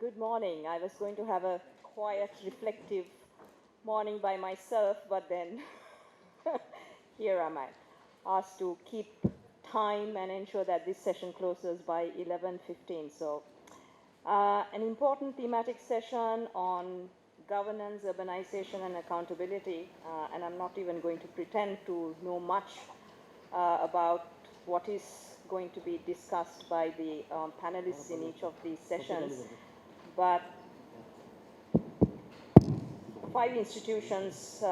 Good morning. I was going to have a quiet, reflective morning by myself, but then here am I, asked to keep time and ensure that this session closes by 11:15. So, an important thematic session on governance, urbanization, and accountability. And I'm not even going to pretend to know much about what is going to be discussed by the panelists in each of these sessions. But 5 institutions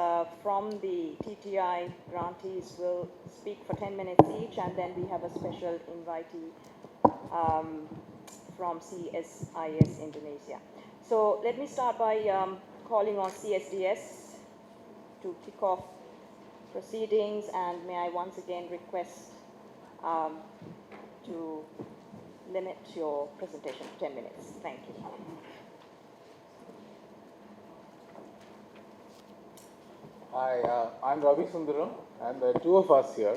from the TTI grantees will speak for 10 minutes each, and then we have a special invitee from CSIS Indonesia. So let me start by calling on CSDS to kick off proceedings, and may I once again request to limit your presentation to 10 minutes. Thank you. Hi, I'm Ravi Sundaram, and there are two of us here.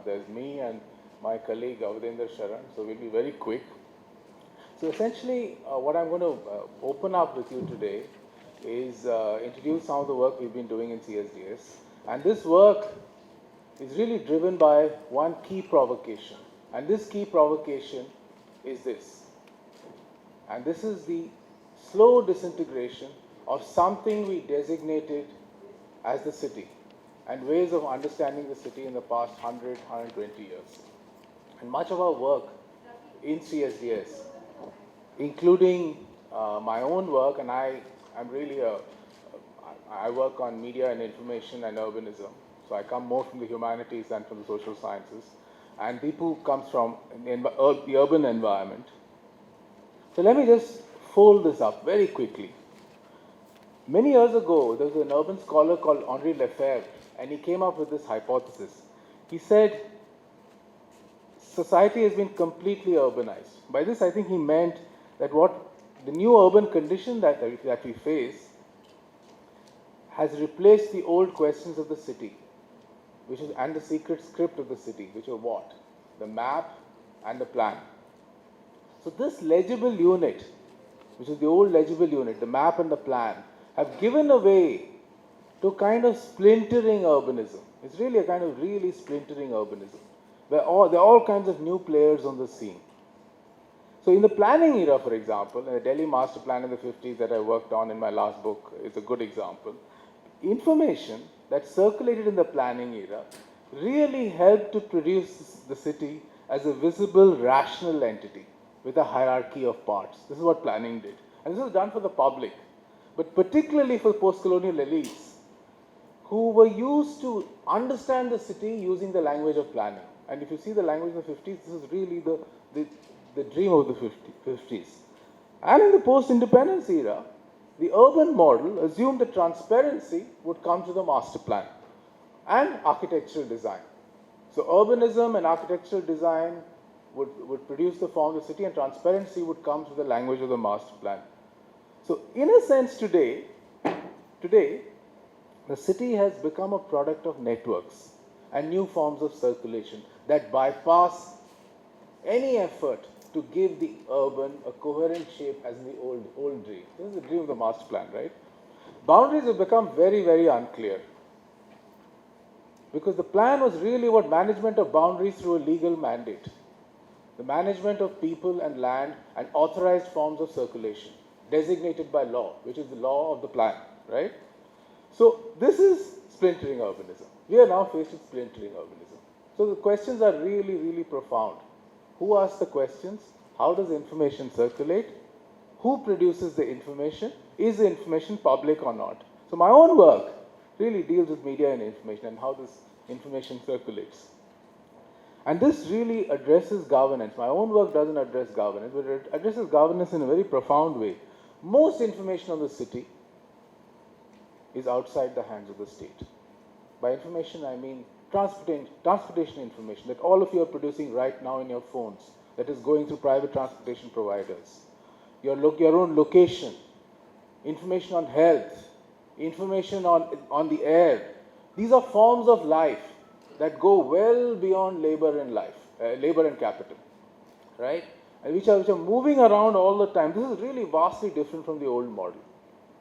There's me and my colleague Avadendra Sharan, so we'll be very quick. So essentially, what I'm going to open up with you today is introduce some of the work we've been doing in CSDS. And this work is really driven by one key provocation. And this key provocation is this. And this is the slow disintegration of something we designated as the city and ways of understanding the city in the past 100, 120 years. And much of our work in CSDS, including my own work, and I work on media and information and urbanism. So I come more from the humanities than from the social sciences. And Deepu comes from the urban environment. So let me just fold this up very quickly. Many years ago, there was an urban scholar called Henri Lefebvre, and he came up with this hypothesis. He said, society has been completely urbanized. By this, I think he meant that what the new urban condition that we face has replaced the old questions of the city, and the secret script of the city, which are what? The map and the plan. So this legible unit, which is the old legible unit, the map and the plan, have given way to kind of splintering urbanism. It's really a kind of really splintering urbanism, where there are all kinds of new players on the scene. So in the planning era, for example, the Delhi master plan in the 50s that I worked on in my last book is a good example. Information that circulated in the planning era really helped to produce the city as a visible, rational entity with a hierarchy of parts. This is what planning did. And this was done for the public, but particularly for post-colonial elites who were used to understand the city using the language of planning. And if you see the language of the 50s, this is really the dream of the 50s. And in the post-independence era, the urban model assumed that transparency would come to the master plan and architectural design. So urbanism and architectural design would produce the form of the city, and transparency would come through the language of the master plan. So in a sense today, the city has become a product of networks and new forms of circulation that bypass any effort to give the urban a coherent shape as in the old dream. This is the dream of the master plan, right? Boundaries have become very, very unclear, because the plan was really what management of boundaries through a legal mandate, the management of people and land and authorized forms of circulation designated by law, which is the law of the plan, right? So this is splintering urbanism. We are now faced with splintering urbanism. So the questions are really, really profound. Who asks the questions? How does information circulate? Who produces the information? Is the information public or not? So my own work really deals with media and information and how this information circulates. And this really addresses governance. My own work doesn't address governance, but it addresses governance in a very profound way. Most information on the city is outside the hands of the state. By information, I mean transportation information that all of you are producing right now in your phones, that is going through private transportation providers. Your own location, information on health, information on the air. These are forms of life that go well beyond labor and capital, right? and which are moving around all the time. This is really vastly different from the old model,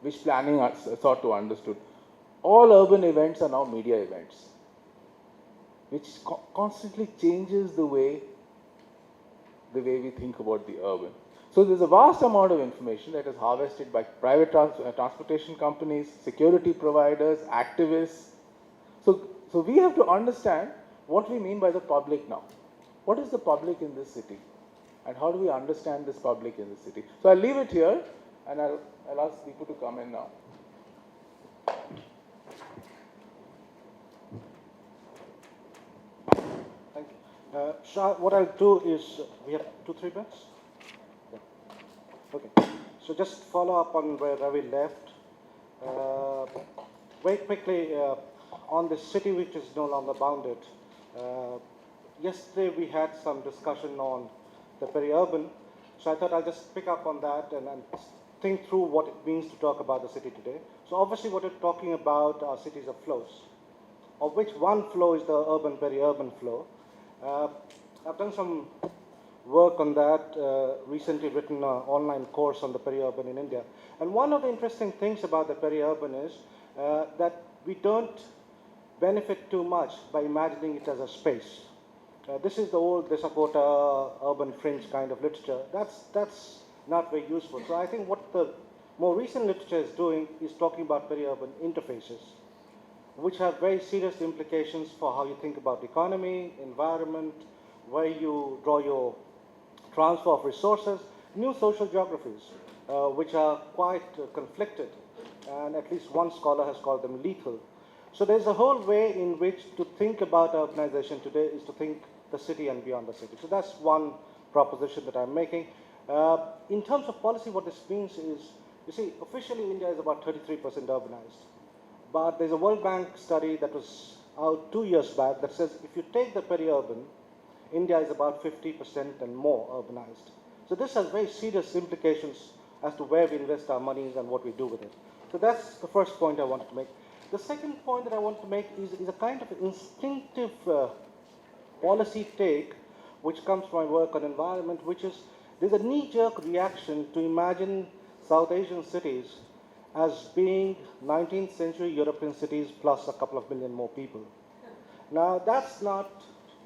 which planning sought to understood. All urban events are now media events, which constantly changes the way we think about the urban. So there's a vast amount of information that is harvested by private transportation companies, security providers, activists. So we have to understand what we mean by the public now. What is the public in this city? And how do we understand this public in the city? So I'll leave it here, and I'll ask people to come in now. Thank you. So what I'll do is, we have 2-3 minutes? Yeah. Okay. So just follow up on where Ravi left. Very quickly, on the city which is no longer bounded. Yesterday we had some discussion on the peri-urban. So I thought I'll just pick up on that and think through what it means to talk about the city today. So obviously what we're talking about are cities of flows, of which one flow is the urban peri-urban flow. I've done some work on that, recently written an online course on the peri-urban in India. And one of the interesting things about the peri-urban is that we don't benefit too much by imagining it as a space. This is the old Desakota urban fringe kind of literature. That's not very useful. So I think what the more recent literature is doing is talking about peri-urban interfaces, which have very serious implications for how you think about economy, environment, where you draw your transfer of resources, new social geographies, which are quite conflicted, and at least one scholar has called them lethal. So there's a whole way in which to think about urbanization today is to think the city and beyond the city. So that's one proposition that I'm making. In terms of policy, what this means is, you see, officially India is about 33% urbanized. But there's a World Bank study that was out 2 years back that says if you take the peri-urban, India is about 50% and more urbanized. So this has very serious implications as to where we invest our monies and what we do with it. So that's the first point I wanted to make. The second point that I want to make is a kind of instinctive policy take which comes from my work on environment, which is there's a knee-jerk reaction to imagine South Asian cities as being 19th century European cities plus a couple of million more people. Now, that's not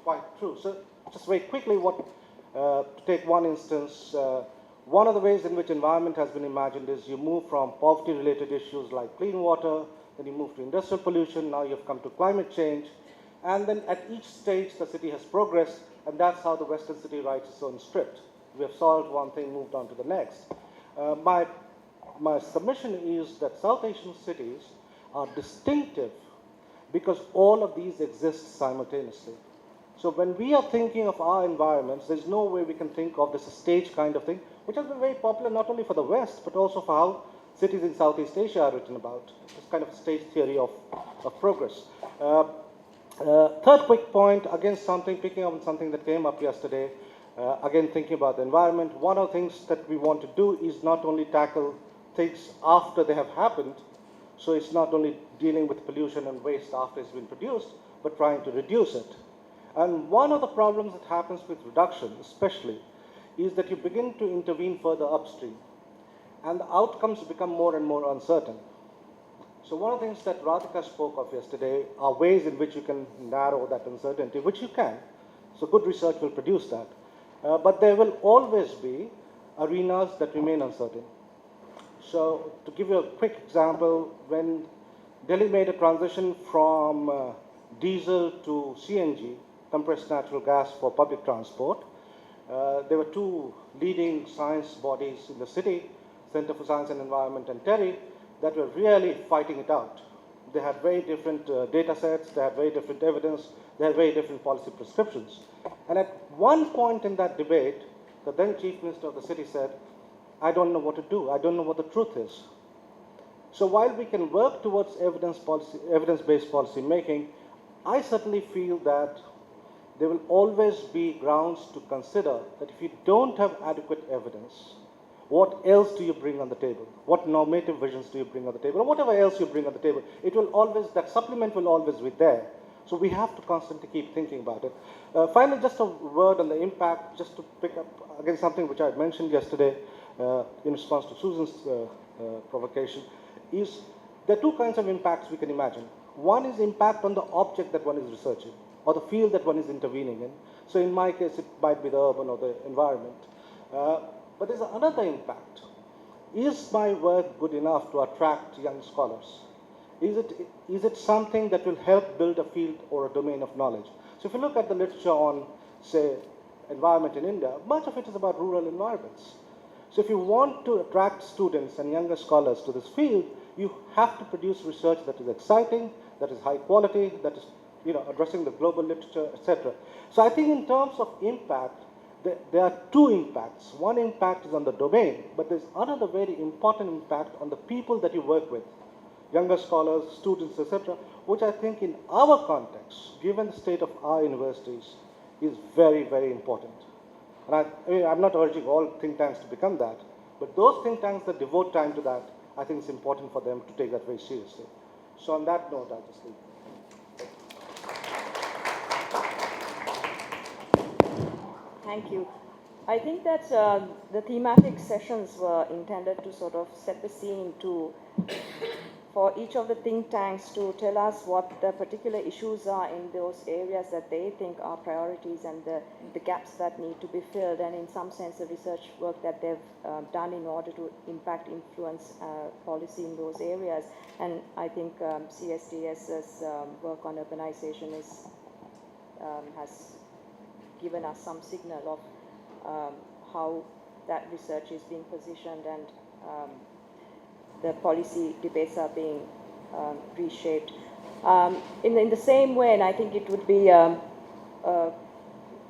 quite true. So just very quickly, to take one instance, one of the ways in which environment has been imagined is you move from poverty-related issues like clean water, then you move to industrial pollution, now you've come to climate change, and then at each stage the city has progressed, and that's how the Western city writes its own script. We have solved one thing, moved on to the next. My submission is that South Asian cities are distinctive because all of these exist simultaneously. So when we are thinking of our environments, there's no way we can think of this stage kind of thing, which has been very popular not only for the West, but also for how cities in Southeast Asia are written about. This kind of stage theory of progress. Third quick point, again picking up on something that came up yesterday, again thinking about the environment. One of the things that we want to do is not only tackle things after they have happened, so it's not only dealing with pollution and waste after it's been produced, but trying to reduce it. And one of the problems that happens with reduction, especially, is that you begin to intervene further upstream, and the outcomes become more and more uncertain. So one of the things that Radhika spoke of yesterday are ways in which you can narrow that uncertainty, which you can. So good research will produce that. But there will always be arenas that remain uncertain. So to give you a quick example, when Delhi made a transition from diesel to CNG, compressed natural gas for public transport, there were two leading science bodies in the city, Center for Science and Environment and TERI, that were really fighting it out. They had very different data sets, they had very different evidence, they had very different policy prescriptions. And at one point in that debate, the then Chief Minister of the city said, I don't know what to do, I don't know what the truth is. So while we can work towards evidence-based policy making, I certainly feel that there will always be grounds to consider that if you don't have adequate evidence, what else do you bring on the table? What normative visions do you bring on the table? Or whatever else you bring on the table, it will always, that supplement will always be there. So we have to constantly keep thinking about it. Finally, just a word on the impact, just to pick up again something which I had mentioned yesterday in response to Susan's provocation, is there are two kinds of impacts we can imagine. One is impact on the object that one is researching, or the field that one is intervening in. So in my case, it might be the urban or the environment. But there's another impact. Is my work good enough to attract young scholars? Is it something that will help build a field or a domain of knowledge? So if you look at the literature on, say, environment in India, much of it is about rural environments. So if you want to attract students and younger scholars to this field, you have to produce research that is exciting, that is high quality, that is addressing the global literature, etc. So I think in terms of impact, there are two impacts. One impact is on the domain, but there's another very important impact on the people that you work with, younger scholars, students, etc., which I think in our context, given the state of our universities, is very, very important. And I'm not urging all think tanks to become that, but those think tanks that devote time to that, I think it's important for them to take that very seriously. So on that note, I'll just leave. Thank you. I think that the thematic sessions were intended to sort of set the scene for each of the think tanks to tell us what the particular issues are in those areas that they think are priorities and the gaps that need to be filled, and in some sense the research work that they've done in order to influence policy in those areas. And I think CSDS's work on urbanization has given us some signal of how that research is being positioned and the policy debates are being reshaped. In the same way, and I think it would be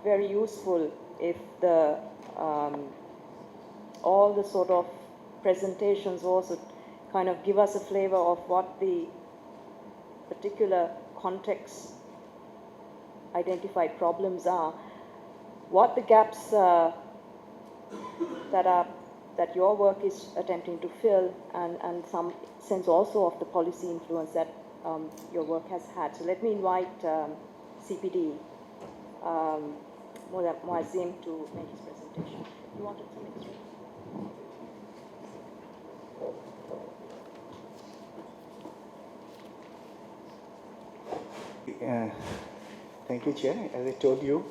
very useful if all the sort of presentations also kind of give us a flavor of what the particular context identified problems are, what the gaps that your work is attempting to fill, and some sense also of the policy influence that your work has had. So let me invite CPD, Moazim, to make his presentation. You wanted some extra? Thank you, Chair. As I told you,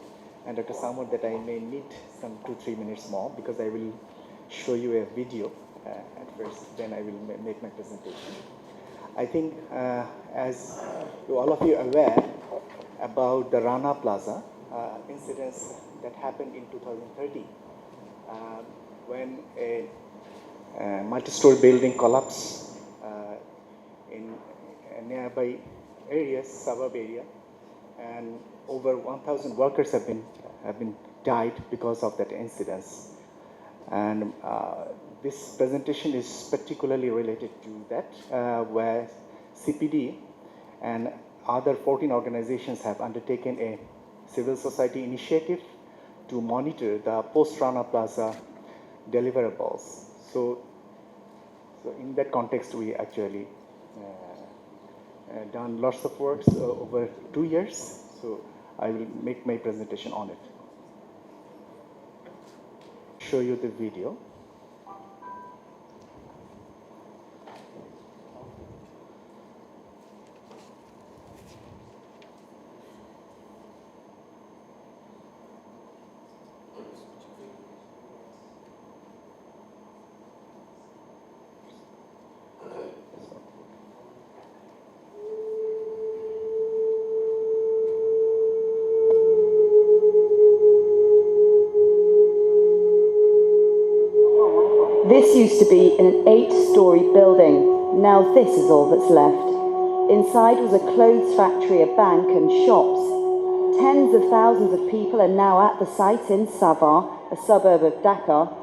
and Dr. Samud, that I may need some 2-3 minutes more because I will show you a video at first, then I will make my presentation. I think as all of you are aware about the Rana Plaza incidents that happened in 2013 when a multi-story building collapsed in a nearby areas, suburb area, and over 1,000 workers have been died because of that incident. And this presentation is particularly related to that, where CPD and other 14 organizations have undertaken a civil society initiative to monitor the post-Rana Plaza deliverables. So in that context, we actually done lots of works over 2 years. So I will make my presentation on it. Show you the video. This used to be an 8-story building. Now this is all that's left. Inside was a clothes factory, a bank and shops. Tens of thousands of people are now at the site in Savar, a suburb of Dhaka.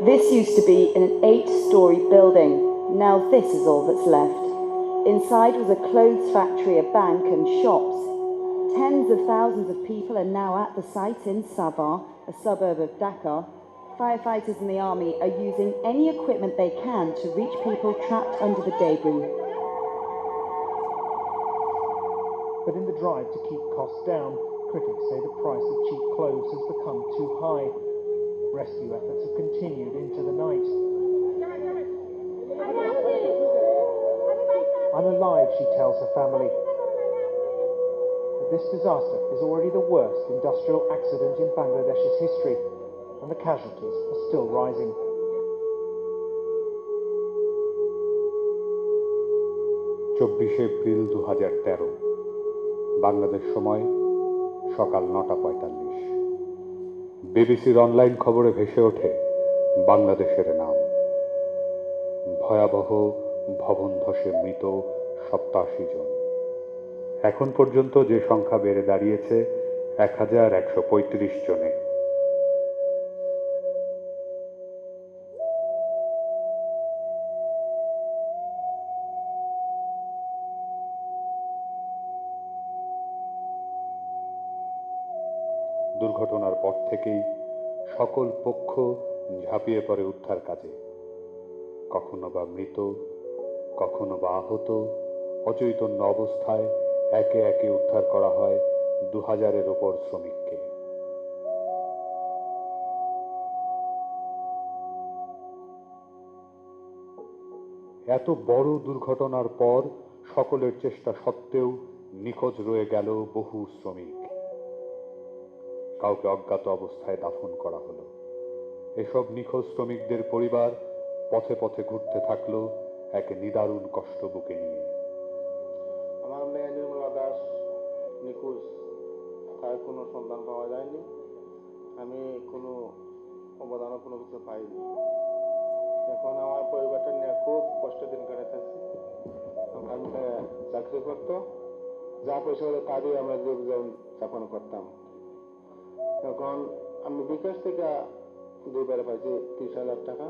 This used to be an 8-story building. Now this is all that's left. Inside was a clothes factory, a bank and shops. Tens of thousands of people are now at the site in Savar, a suburb of Dhaka. Firefighters in the army are using any equipment they can to reach people trapped under the debris. But in the drive to keep costs down, critics say the price of cheap clothes has become too high. Rescue efforts have continued into the night. I'm alive, she tells her family. But this disaster is already the worst industrial accident in Bangladesh's history, and the casualties are still rising. 24 April 2013 Bangladesh সময় সকাল 9:45। বিবিসির online খবরে ভেসে ওঠে বাংলাদেশের নাম। ভয়াবহ ভবন ধসে মৃত 87 জন। এখন পর্যন্ত যে সংখ্যা বেড়ে দাঁড়িয়েছে 1135 জনে। দুর্ঘটনার পর থেকেই সকল পক্ষ ঝাঁপিয়ে পড়ে উদ্ধার কাজে। কখনো বা মৃত, কখনো বা আহত, অচৈতন্য অবস্থায় একে একে উদ্ধার করা হয় 2000-এর ওপর শ্রমিককে। এত বড় দুর্ঘটনার পর সকলের চেষ্টা সত্ত্বেও নিখোঁজ রয়ে গেল বহু শ্রমিক। কাউকে অজ্ঞাত অবস্থায় দাফন করা হলো। এসব নিখোঁজ শ্রমিকদের পরিবার পথে পথে ঘুরতে থাকলো এক নিদারুণ কষ্ট বুকে নিয়ে। আমার মেয়ে নির্মলা দাস নিখোঁজ, তার কোনো সন্ধান পাওয়া যায়নি। আমি কোনো অবদানও কোনো কিছু পাইনি। এখন আমার পরিবারটা নিয়ে খুব কষ্ট দিন কাটাতেছি। আমার মেয়ে চাকরি করতো, যা পয়সা হলো তা দিয়ে আমরা জীবন যাপন করতাম। এখন আমি বিকাশ থেকে 2 বার পাইছি 30,000 টাকা,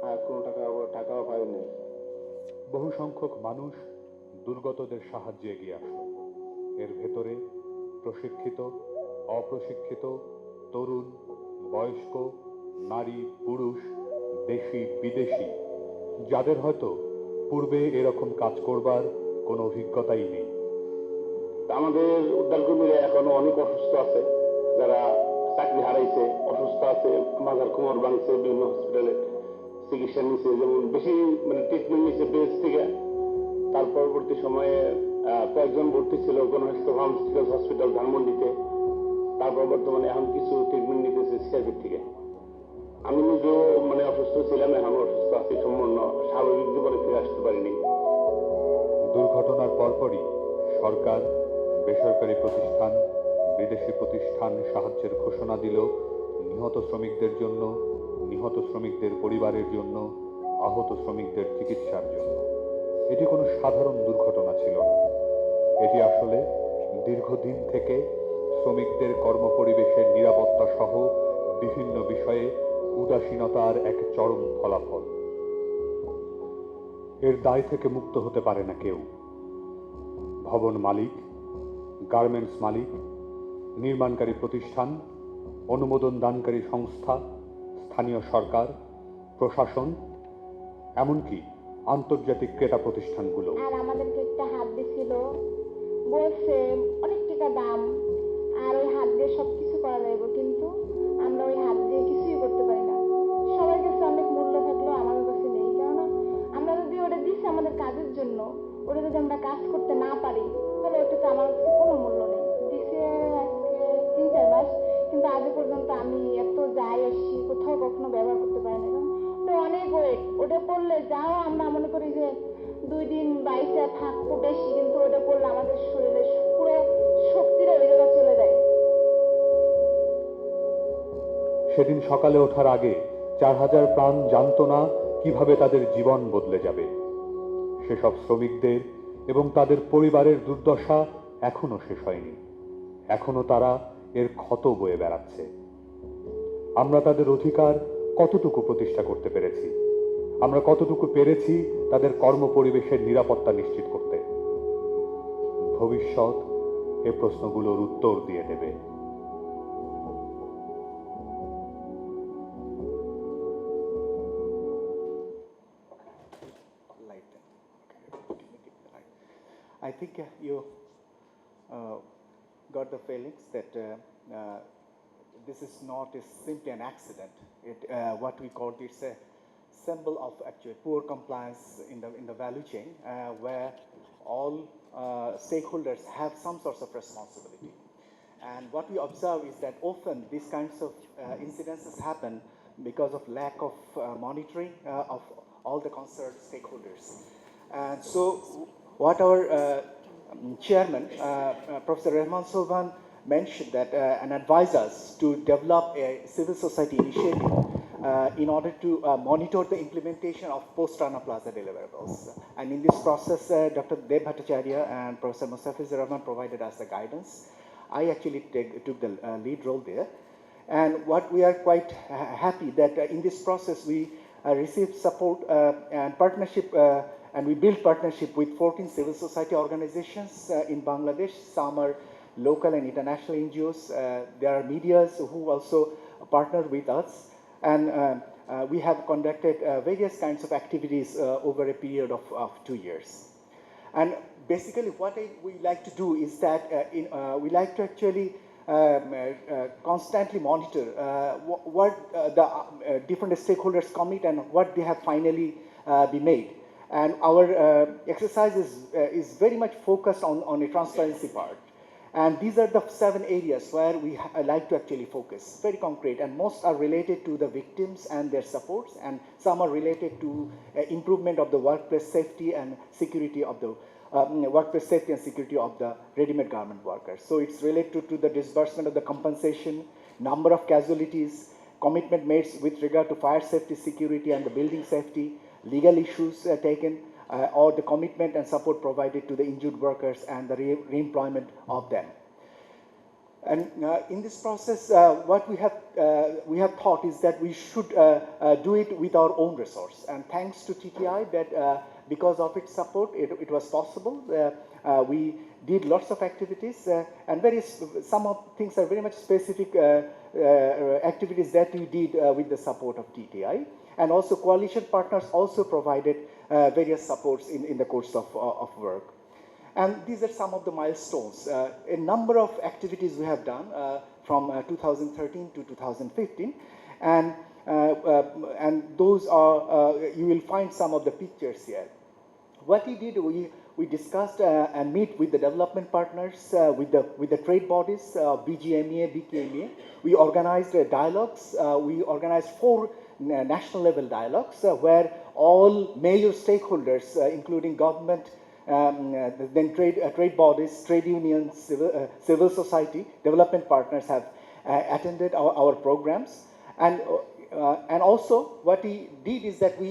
আর কোনো টাকাও পাইনি। বহু সংখ্যক মানুষ দুর্গতদের সাহায্যে এগিয়ে আসলো। এর ভেতরে প্রশিক্ষিত, অপ্রশিক্ষিত, তরুণ, বয়স্ক, নারী, পুরুষ, দেশি বিদেশি, যাদের হয়তো পূর্বে এরকম কাজ করবার কোনো অভিজ্ঞতাই নেই। আমাদের উদ্ধারকর্মীরা এখনো অনেক অসুস্থ আছে, যারা চাকরি হারাইছে, অসুস্থ আছে, মাথার কোমর ভাঙছে, বিভিন্ন হসপিটালে চিকিৎসা নিচ্ছে, যেমন বেশি ট্রিটমেন্ট নিচ্ছে বেস থেকে। তার পরবর্তী সময়ে কয়েকজন ভর্তি ছিল গণস্বাস্থ্য ফার্মাসিউটিক্যাল হসপিটাল ধানমন্ডিতে। তারপর বর্তমানে এখন কিছু ট্রিটমেন্ট নিতেছে সিআরপির থেকে। আমি নিজেও অসুস্থ ছিলাম, এখন অসুস্থ আছি, সম্পূর্ণ স্বাভাবিক জীবনে ফিরে আসতে পারিনি। দুর্ঘটনার পরপরই সরকার, বেসরকারি প্রতিষ্ঠান, বিদেশি প্রতিষ্ঠান সাহায্যের ঘোষণা দিল নিহত শ্রমিকদের জন্য, নিহত শ্রমিকদের পরিবারের জন্য, আহত শ্রমিকদের চিকিৎসার জন্য। এটি কোনো সাধারণ দুর্ঘটনা ছিল না। এটি আসলে দীর্ঘদিন থেকে শ্রমিকদের কর্মপরিবেশের নিরাপত্তা সহ বিভিন্ন বিষয়ে উদাসীনতার এক চরম ফলাফল। এর দায় থেকে মুক্ত হতে পারে না কেউ। ভবন মালিক, গার্মেন্টস মালিক, নির্মাণকারী প্রতিষ্ঠান, অনুমোদন দানকারী সংস্থা, স্থানীয় সরকার, প্রশাসন, এমনকি আন্তর্জাতিক ক্রেতা প্রতিষ্ঠানগুলো। আর আমাদেরকে একটা হাত দিছিল, বলছে অনেক টাকা দাম, আর ওই হাত দিয়ে সবকিছু করা যাবে, কিন্তু আমরা ওই হাত দিয়ে কিছুই করতে পারি না। সবার কাছে অনেক মূল্য থাকলেও আমাদের কাছে নেই, কেননা আমরা যদি ওটা দিচ্ছি আমাদের কাজের জন্য, ওটা যদি আমরা কাজ করতে না পারি তাহলে ওটা তো আমার কাছে কোনো মূল্য নেই। দিছে আজকে 3-4 মাস, কিন্তু আজ পর্যন্ত আমি এত যাই আসি কোথাও কখনো ব্যবহার করতে পারি না। ওটা অনেক ওয়েট, ওটা পড়লে যাও আমরা মনে করি যে 2 দিন বাইসা থাকবো বেশি, কিন্তু ওটা পড়লে আমাদের শরীরে পুরো শক্তিটা ওই জায়গায় চলে যায়। সেদিন সকালে ওঠার আগে 4000 প্রাণ জানত না কিভাবে তাদের জীবন বদলে যাবে। সেসব শ্রমিকদের এবং তাদের পরিবারের দুর্দশা এখনো শেষ হয়নি। এখনো তারা এর ক্ষত বয়ে বেড়াচ্ছে। আমরা তাদের অধিকার কতটুকু প্রতিষ্ঠা করতে পেরেছি, আমরা কতটুকু পেরেছি তাদের কর্মপরিবেশের নিরাপত্তা নিশ্চিত করতে। ভবিষ্যৎ এ প্রশ্নগুলোর উত্তর দিয়ে দেবে। Light. I think you got the feelings that this is not simply an accident. What we call it's a symbol of actually poor compliance in the value chain, where all stakeholders have some sorts of responsibility. And what we observe is that often these kinds of incidences happen because of lack of monitoring of all the concerned stakeholders. And so what our chairman, Professor Rahman Sulban, mentioned that and advised us to develop a civil society initiative in order to monitor the implementation of post-Rana Plaza deliverables. And in this process, Dr. Dev Bhattacharya and Professor Mustafiz Rahman provided us the guidance. I actually took the lead role there. And what we are quite happy that in this process we received support and partnership and we built partnership with 14 civil society organizations in Bangladesh. Some are local and international NGOs. There are medias who also partnered with us. And we have conducted various kinds of activities over a period of 2 years. And basically what we like to do is that we like to actually constantly monitor what the different stakeholders commit and what they have finally been made. And our exercise is very much focused on a transparency part. And these are the 7 areas where we like to actually focus, very concrete, and most are related to the victims and their supports, and some are related to improvement of the workplace safety and security of the workplace safety and security of the ready-made garment workers. So it's related to the disbursement of the compensation, number of casualties, commitment made with regard to fire safety, security, and the building safety, legal issues taken, or the commitment and support provided to the injured workers and the re-employment of them. And in this process, what we have thought is that we should do it with our own resource. And thanks to TTI, that because of its support, it was possible. We did lots of activities, and some of things are very much specific activities that we did with the support of TTI. And also coalition partners also provided various supports in the course of work. And these are some of the milestones. A number of activities we have done from 2013 to 2015. And those are, you will find some of the pictures here. What we did, we discussed and meet with the development partners, with the trade bodies, BGMEA, BKMEA. We organized dialogues. We organized 4 national level dialogues where all major stakeholders, including government, then trade bodies, trade unions, civil society, development partners have attended our programs. And also what we did is that we,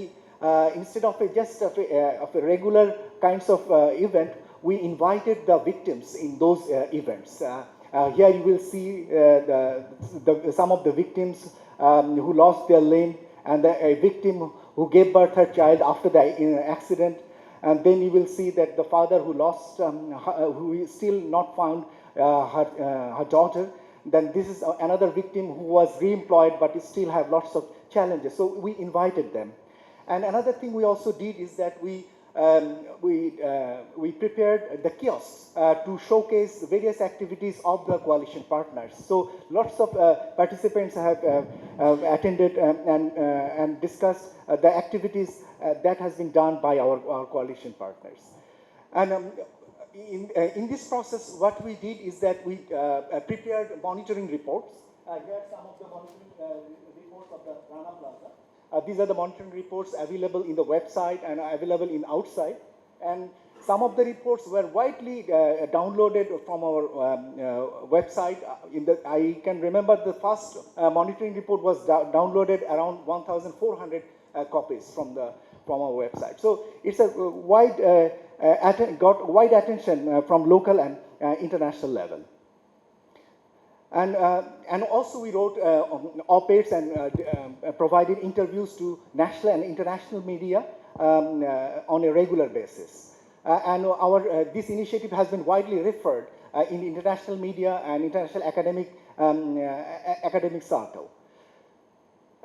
instead of a regular kinds of event, we invited the victims in those events. Here you will see some of the victims who lost their limb, and a victim who gave birth her child after the accident. And then you will see that the father who lost, who is still not found her daughter. Then this is another victim who was re-employed but still have lots of challenges. So we invited them. And another thing we also did is that we prepared the kiosks to showcase various activities of the coalition partners. So lots of participants have attended and discussed the activities that has been done by our coalition partners. And in this process, what we did is that we prepared monitoring reports. Here are some of the monitoring reports of the Rana Plaza. These are the monitoring reports available in the website and available in outside. And some of the reports were widely downloaded from our website. I can remember the first monitoring report was downloaded around 1,400 copies from our website. So it's a got wide attention from local and international level. And also we wrote op-eds and provided interviews to national and international media on a regular basis. And this initiative has been widely referred in the international media and international academic circle.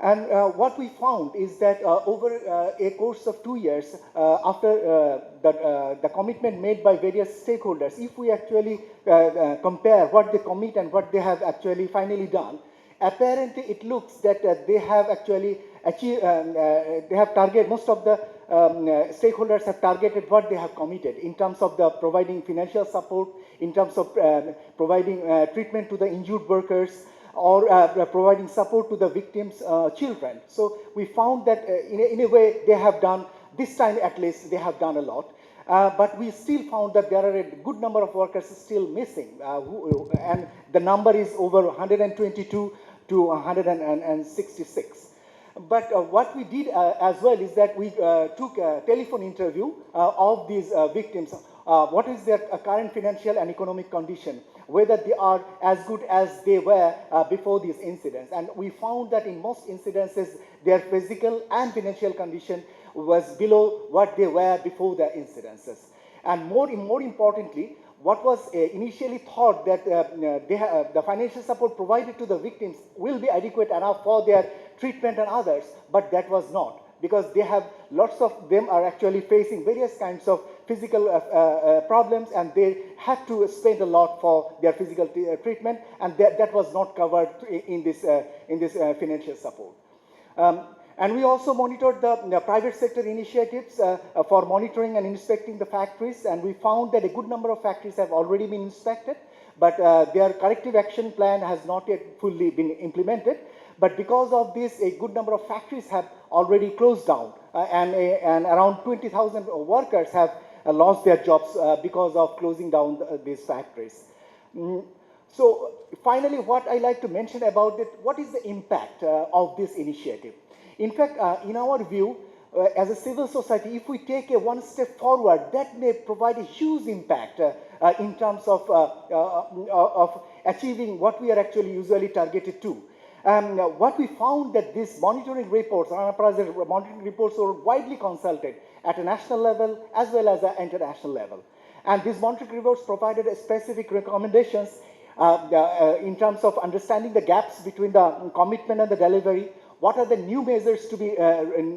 And what we found is that over a course of 2 years, after the commitment made by various stakeholders, if we actually compare what they commit and what they have actually finally done, apparently it looks that they have actually achieved, they have targeted, most of the stakeholders have targeted what they have committed in terms of the providing financial support, in terms of providing treatment to the injured workers, or providing support to the victims' children. So we found that in a way they have done, this time at least, they have done a lot. But we still found that there are a good number of workers still missing, and the number is over 122 to 166. But what we did as well is that we took a telephone interview of these victims. What is their current financial and economic condition, whether they are as good as they were before these incidents. And we found that in most incidences, their physical and financial condition was below what they were before the incidences. And more importantly, what was initially thought that the financial support provided to the victims will be adequate enough for their treatment and others, but that was not, because they have, lots of them are actually facing various kinds of physical problems, and they had to spend a lot for their physical treatment, and that was not covered in this financial support. And we also monitored the private sector initiatives for monitoring and inspecting the factories, and we found that a good number of factories have already been inspected, but their corrective action plan has not yet fully been implemented. But because of this, a good number of factories have already closed down, and around 20,000 workers have lost their jobs because of closing down these factories. So finally, what I like to mention about it, what is the impact of this initiative? In fact, in our view, as a civil society, if we take a one step forward, that may provide a huge impact in terms of achieving what we are actually usually targeted to. What we found that these monitoring reports, Rana Plaza monitoring reports, were widely consulted at a national level as well as an international level. And these monitoring reports provided specific recommendations in terms of understanding the gaps between the commitment and the delivery. What are the new measures to be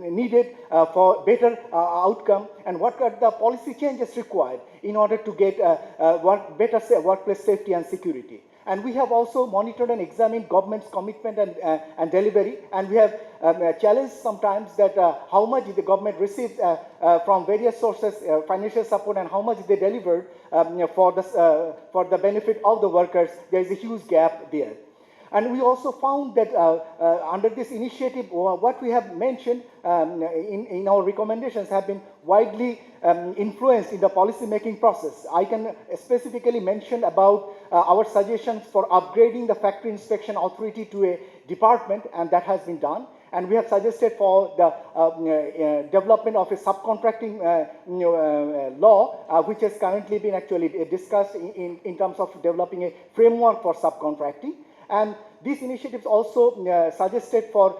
needed for better outcome, and what are the policy changes required in order to get better workplace safety and security. And we have also monitored and examined government's commitment and delivery, and we have challenged sometimes that how much the government receives from various sources, financial support, and how much they delivered for the benefit of the workers. There is a huge gap there. And we also found that under this initiative, what we have mentioned in our recommendations have been widely influenced in the policy making process. I can specifically mention about our suggestions for upgrading the factory inspection authority to a department, and that has been done. And we have suggested for the development of a subcontracting law, which has currently been actually discussed in terms of developing a framework for subcontracting. And these initiatives also suggested for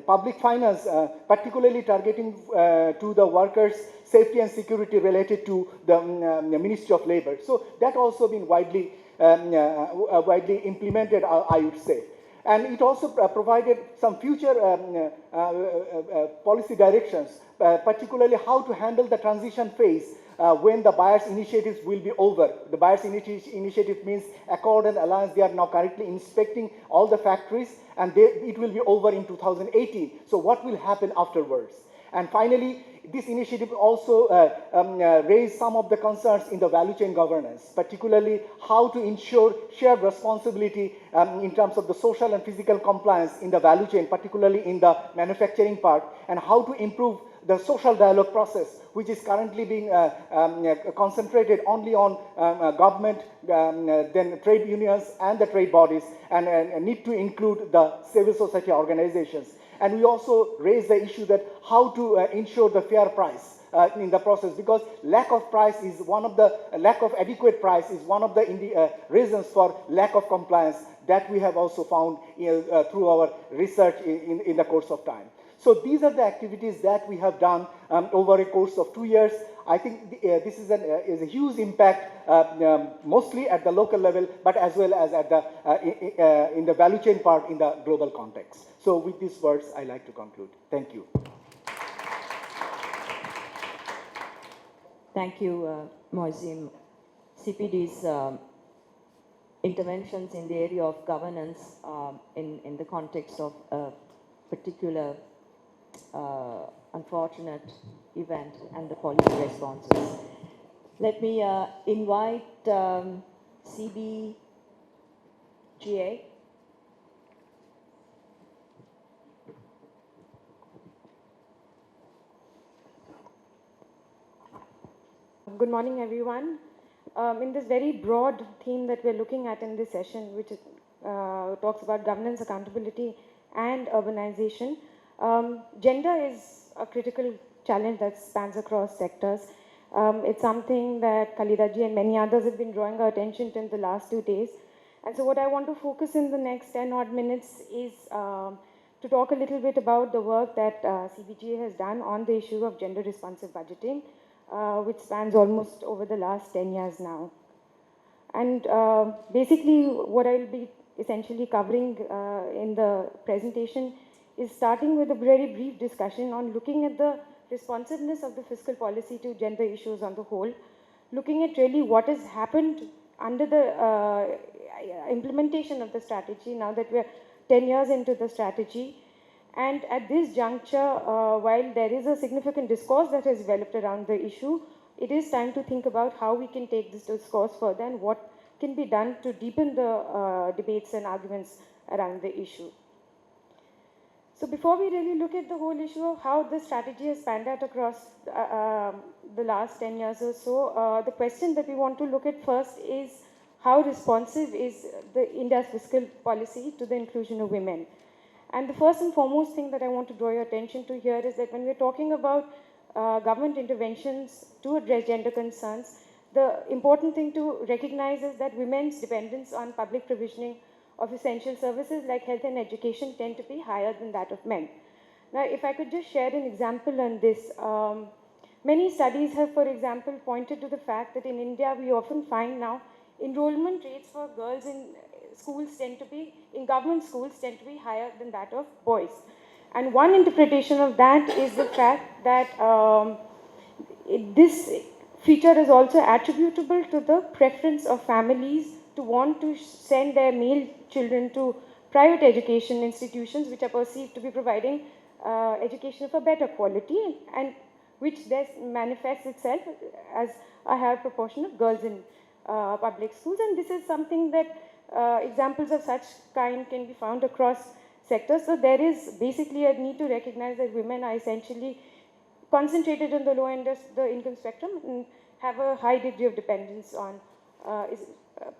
public finance, particularly targeting to the workers' safety and security related to the Ministry of Labor. So that also been widely implemented, I would say. And it also provided some future policy directions, particularly how to handle the transition phase when the buyers' initiatives will be over. The buyers' initiative means Accord and Alliance. They are now currently inspecting all the factories, and it will be over in 2018. So what will happen afterwards? And finally, this initiative also raised some of the concerns in the value chain governance, particularly how to ensure shared responsibility in terms of the social and physical compliance in the value chain, particularly in the manufacturing part, and how to improve the social dialogue process, which is currently being concentrated only on government, then trade unions and the trade bodies, and need to include the civil society organizations. And we also raised the issue that how to ensure the fair price in the process, because lack of adequate price is one of the reasons for lack of compliance that we have also found through our research in the course of time. So these are the activities that we have done over a course of 2 years. I think this is a huge impact, mostly at the local level, but as well as at in the value chain part in the global context. So with these words, I like to conclude. Thank you. Thank you, Moazim. CPD's interventions in the area of governance in the context of a particular unfortunate event and the policy responses. Let me invite CBGA. Good morning, everyone. In this very broad theme that we're looking at in this session, which is, talks about governance, accountability, and urbanization, gender is a critical challenge that spans across sectors. It's something that Khalida ji and many others have been drawing our attention to in the last 2 days. And so what I want to focus in the next 10 odd minutes is to talk a little bit about the work that CBGA has done on the issue of gender responsive budgeting, which spans almost over the last 10 years now. And basically what I'll be essentially covering in the presentation is starting with a very brief discussion on looking at the responsiveness of the fiscal policy to gender issues on the whole, looking at really what has happened under the implementation of the strategy now that we're 10 years into the strategy. And at this juncture, while there is a significant discourse that has developed around the issue, it is time to think about how we can take this discourse further and what can be done to deepen the debates and arguments around the issue. So before we really look at the whole issue of how the strategy has panned out across the last 10 years or so, the question that we want to look at first is how responsive is India's fiscal policy to the inclusion of women. And the first and foremost thing that I want to draw your attention to here is that when we're talking about government interventions to address gender concerns, the important thing to recognize is that women's dependence on public provisioning of essential services like health and education tend to be higher than that of men. Now, if I could just share an example on this, many studies have, for example, pointed to the fact that in India we often find now enrollment rates for girls in schools tend to be, in government schools tend to be higher than that of boys. And one interpretation of that is the fact that this feature is also attributable to the preference of families to want to send their male children to private education institutions which are perceived to be providing education of a better quality, and which thus manifests itself as a higher proportion of girls in public schools. And this is something that examples of such kind can be found across sectors. So there is basically a need to recognize that women are essentially concentrated in the low end of the income spectrum and have a high degree of dependence on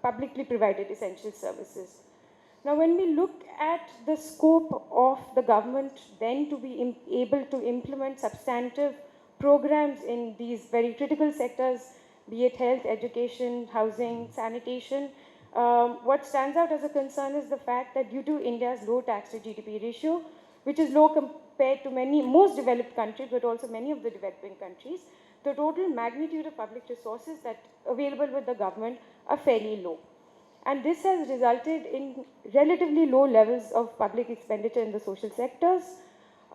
publicly provided essential services. Now, when we look at the scope of the government then to be able to implement substantive programs in these very critical sectors, be it health, education, housing, sanitation, what stands out as a concern is the fact that due to India's low tax to GDP ratio, which is low compared to most developed countries, but also many of the developing countries, the total magnitude of public resources that available with the government are fairly low. And this has resulted in relatively low levels of public expenditure in the social sectors,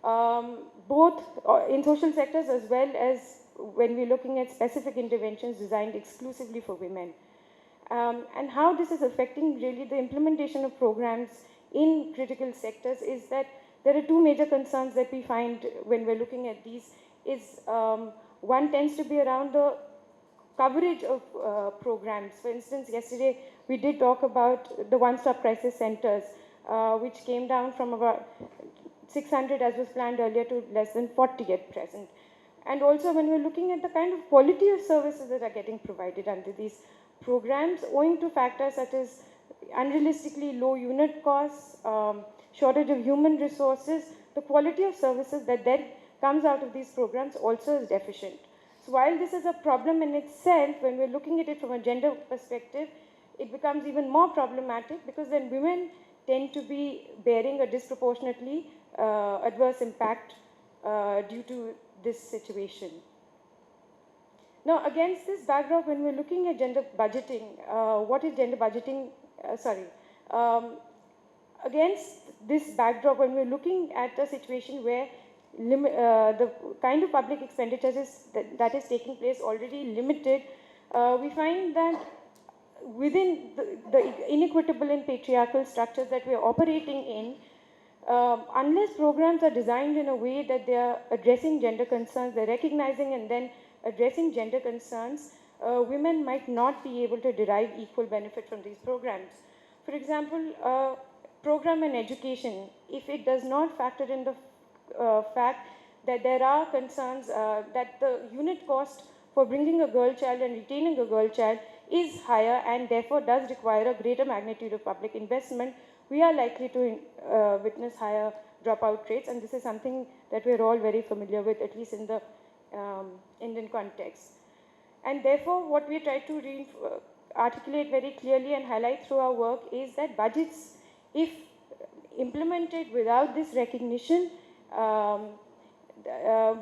both in social sectors as well as when we're looking at specific interventions designed exclusively for women. And how this is affecting really the implementation of programs in critical sectors is that there are two major concerns that we find when we're looking at these. One tends to be around the coverage of programs. For instance, yesterday we did talk about the one-stop crisis centers, which came down from about 600 as was planned earlier to less than 40 at present. And also when we're looking at the kind of quality of services that are getting provided under these programs, owing to factors such as unrealistically low unit costs, shortage of human resources, the quality of services that then comes out of these programs also is deficient. So while this is a problem in itself, when we're looking at it from a gender perspective, it becomes even more problematic because then women tend to be bearing a disproportionately adverse impact due to this situation. Now, against this backdrop, when we're looking at gender budgeting, what is gender budgeting? Against this backdrop, when we're looking at a situation where the kind of public expenditures that is taking place already limited, we find that within the inequitable and patriarchal structures that we're operating in, unless programs are designed in a way that they are addressing gender concerns, they're recognizing and then addressing gender concerns, women might not be able to derive equal benefit from these programs. For example, program in education, if it does not factor in the fact that there are concerns that the unit cost for bringing a girl child and retaining a girl child is higher and therefore does require a greater magnitude of public investment, we are likely to witness higher dropout rates, and this is something that we're all very familiar with, at least in the Indian context. And therefore, what we try to articulate very clearly and highlight through our work is that budgets, if implemented without this recognition,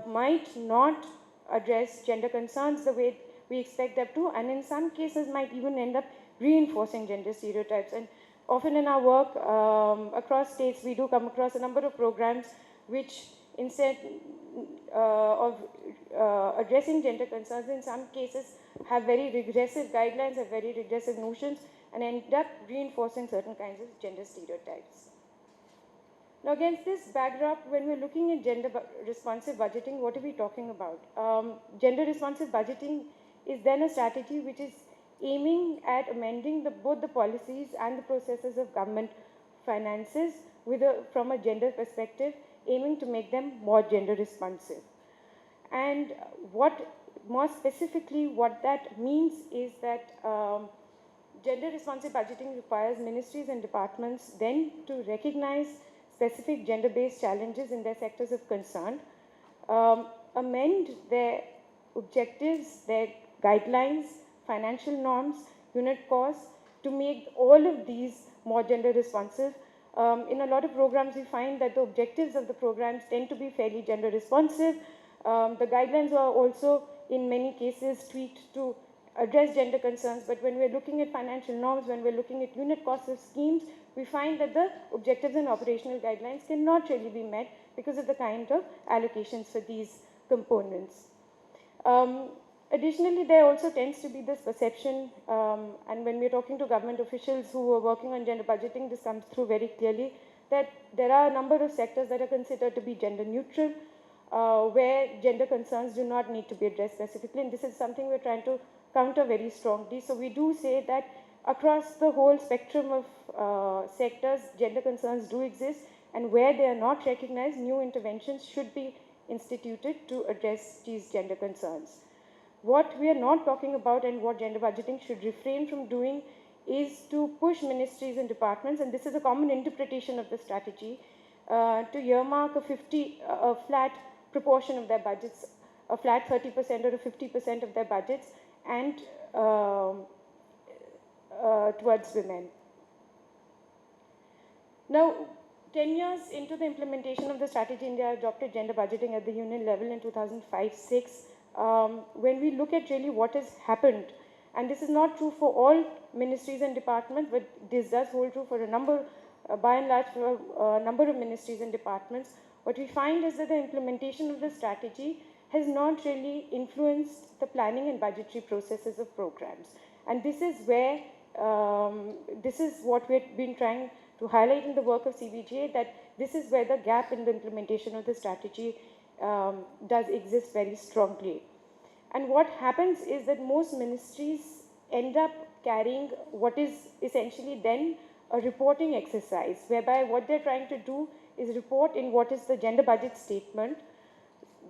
might not address gender concerns the way we expect them to, and in some cases might even end up reinforcing gender stereotypes. And often in our work across states, we do come across a number of programs which, instead of addressing gender concerns, in some cases have very regressive guidelines, have very regressive notions, and end up reinforcing certain kinds of gender stereotypes. Now, against this backdrop, when we're looking at gender-responsive budgeting, what are we talking about? Gender-responsive budgeting is then a strategy which is aiming at amending both the policies and the processes of government finances from a gender perspective, aiming to make them more gender-responsive. And more specifically, what that means is that gender-responsive budgeting requires ministries and departments then to recognize specific gender-based challenges in their sectors of concern, amend their objectives, their guidelines, financial norms, unit costs, to make all of these more gender-responsive. In a lot of programs, we find that the objectives of the programs tend to be fairly gender-responsive. The guidelines are also, in many cases, tweaked to address gender concerns, but when we're looking at financial norms, when we're looking at unit costs of schemes, we find that the objectives and operational guidelines cannot really be met because of the kind of allocations for these components. Additionally, there also tends to be this perception, and when we're talking to government officials who are working on gender budgeting, this comes through very clearly, that there are a number of sectors that are considered to be gender neutral, where gender concerns do not need to be addressed specifically, and this is something we're trying to counter very strongly. So we do say that across the whole spectrum of sectors, gender concerns do exist, and where they are not recognized, new interventions should be instituted to address these gender concerns. What we are not talking about and what gender budgeting should refrain from doing is to push ministries and departments, and this is a common interpretation of the strategy, to earmark a flat proportion of their budgets, a flat 30% or a 50% of their budgets, and towards women. Now, 10 years into the implementation of the strategy, India adopted gender budgeting at the union level in 2005-06. When we look at really what has happened, and this is not true for all ministries and departments, but this does hold true for a number, by and large, for a number of ministries and departments, what we find is that the implementation of the strategy has not really influenced the planning and budgetary processes of programs. And this is where, this is what we've been trying to highlight in the work of CBGA, that this is where the gap in the implementation of the strategy does exist very strongly. And what happens is that most ministries end up carrying what is essentially then a reporting exercise, whereby what they're trying to do is report in what is the gender budget statement,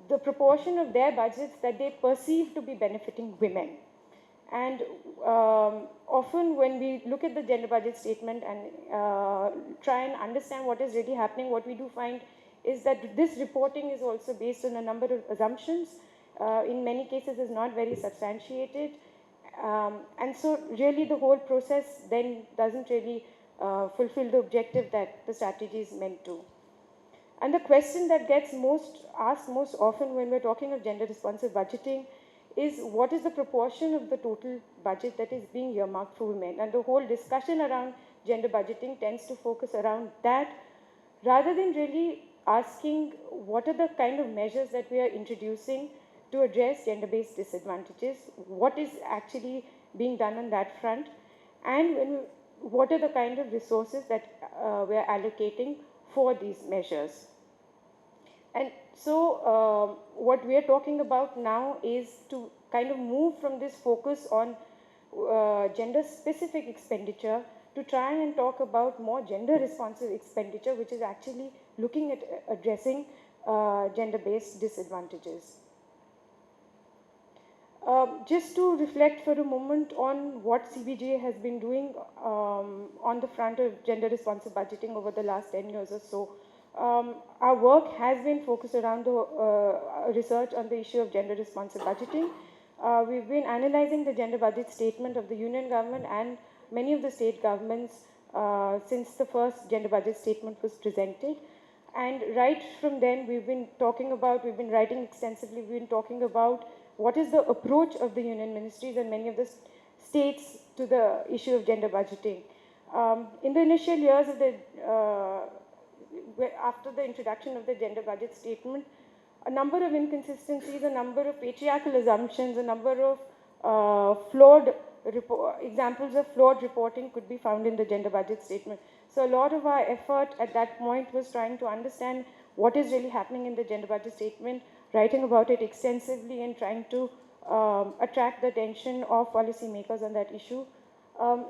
the proportion of their budgets that they perceive to be benefiting women. And often when we look at the gender budget statement and try and understand what is really happening, what we do find is that this reporting is also based on a number of assumptions, in many cases is not very substantiated. And so really the whole process then doesn't really fulfill the objective that the strategy is meant to. And the question that gets asked most often when we're talking of gender responsive budgeting is what is the proportion of the total budget that is being earmarked for women? And the whole discussion around gender budgeting tends to focus around that rather than really asking what are the kind of measures that we are introducing to address gender-based disadvantages, what is actually being done on that front, and what are the kind of resources that we are allocating for these measures. And so what we are talking about now is to kind of move from this focus on gender-specific expenditure to try and talk about more gender-responsive expenditure, which is actually looking at addressing gender-based disadvantages. Just to reflect for a moment on what CBGA has been doing on the front of gender-responsive budgeting over the last 10 years or so. Our work has been focused around the research on the issue of gender-responsive budgeting. We've been analyzing the gender budget statement of the union government and many of the state governments since the first gender budget statement was presented. And right from then, we've been writing extensively, we've been talking about what is the approach of the union ministries and many of the states to the issue of gender budgeting. In the initial years of after the introduction of the gender budget statement, a number of inconsistencies, a number of patriarchal assumptions, a number of examples of flawed reporting could be found in the gender budget statement. So a lot of our effort at that point was trying to understand what is really happening in the gender budget statement, writing about it extensively and trying to attract the attention of policymakers on that issue.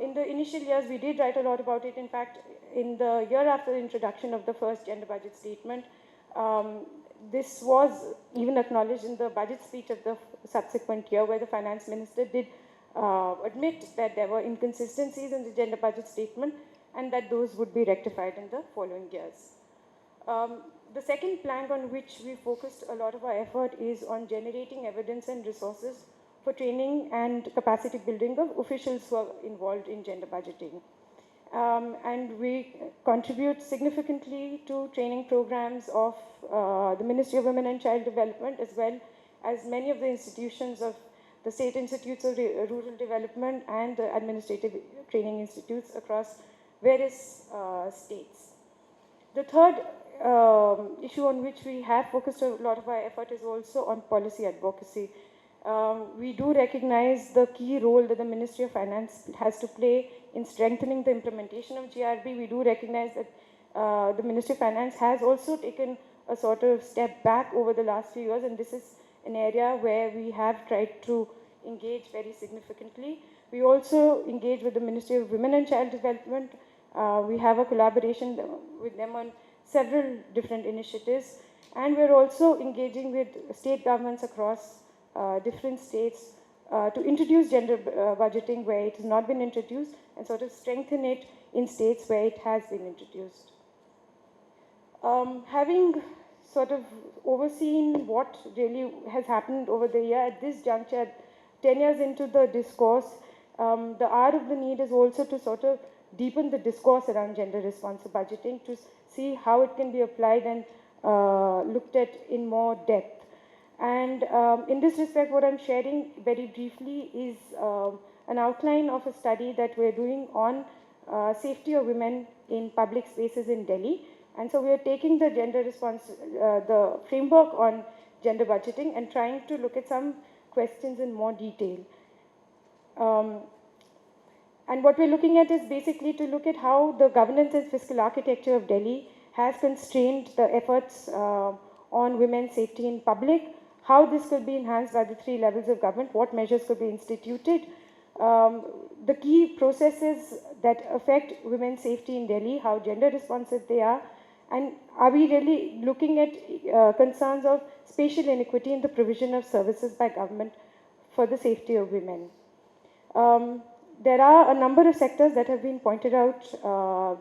In the initial years, we did write a lot about it. In fact, in the year after the introduction of the first gender budget statement, this was even acknowledged in the budget speech of the subsequent year, where the finance minister did admit that there were inconsistencies in the gender budget statement and that those would be rectified in the following years. The second plank on which we focused a lot of our effort is on generating evidence and resources for training and capacity building of officials who are involved in gender budgeting. And we contribute significantly to training programs of the Ministry of Women and Child Development, as well as many of the institutions of the State Institutes of Rural Development and the Administrative Training Institutes across various states. The third issue on which we have focused a lot of our effort is also on policy advocacy. We do recognize the key role that the Ministry of Finance has to play in strengthening the implementation of GRB. We do recognize that the Ministry of Finance has also taken a sort of step back over the last few years, and this is an area where we have tried to engage very significantly. We also engage with the Ministry of Women and Child Development. We have a collaboration with them on several different initiatives, and we're also engaging with state governments across different states to introduce gender budgeting where it has not been introduced and sort of strengthen it in states where it has been introduced. Having sort of overseen what really has happened over the year, at this juncture, 10 years into the discourse, the hour of the need is also to sort of deepen the discourse around gender responsive budgeting, to see how it can be applied and looked at in more depth. And in this respect, what I'm sharing very briefly is an outline of a study that we're doing on safety of women in public spaces in Delhi. And so we are taking the the framework on gender budgeting and trying to look at some questions in more detail. And what we're looking at is basically to look at how the governance and fiscal architecture of Delhi has constrained the efforts on women's safety in public, how this could be enhanced by the 3 levels of government, what measures could be instituted, the key processes that affect women's safety in Delhi, how gender responsive they are, and are we really looking at concerns of spatial inequity in the provision of services by government for the safety of women. There are a number of sectors that have been pointed out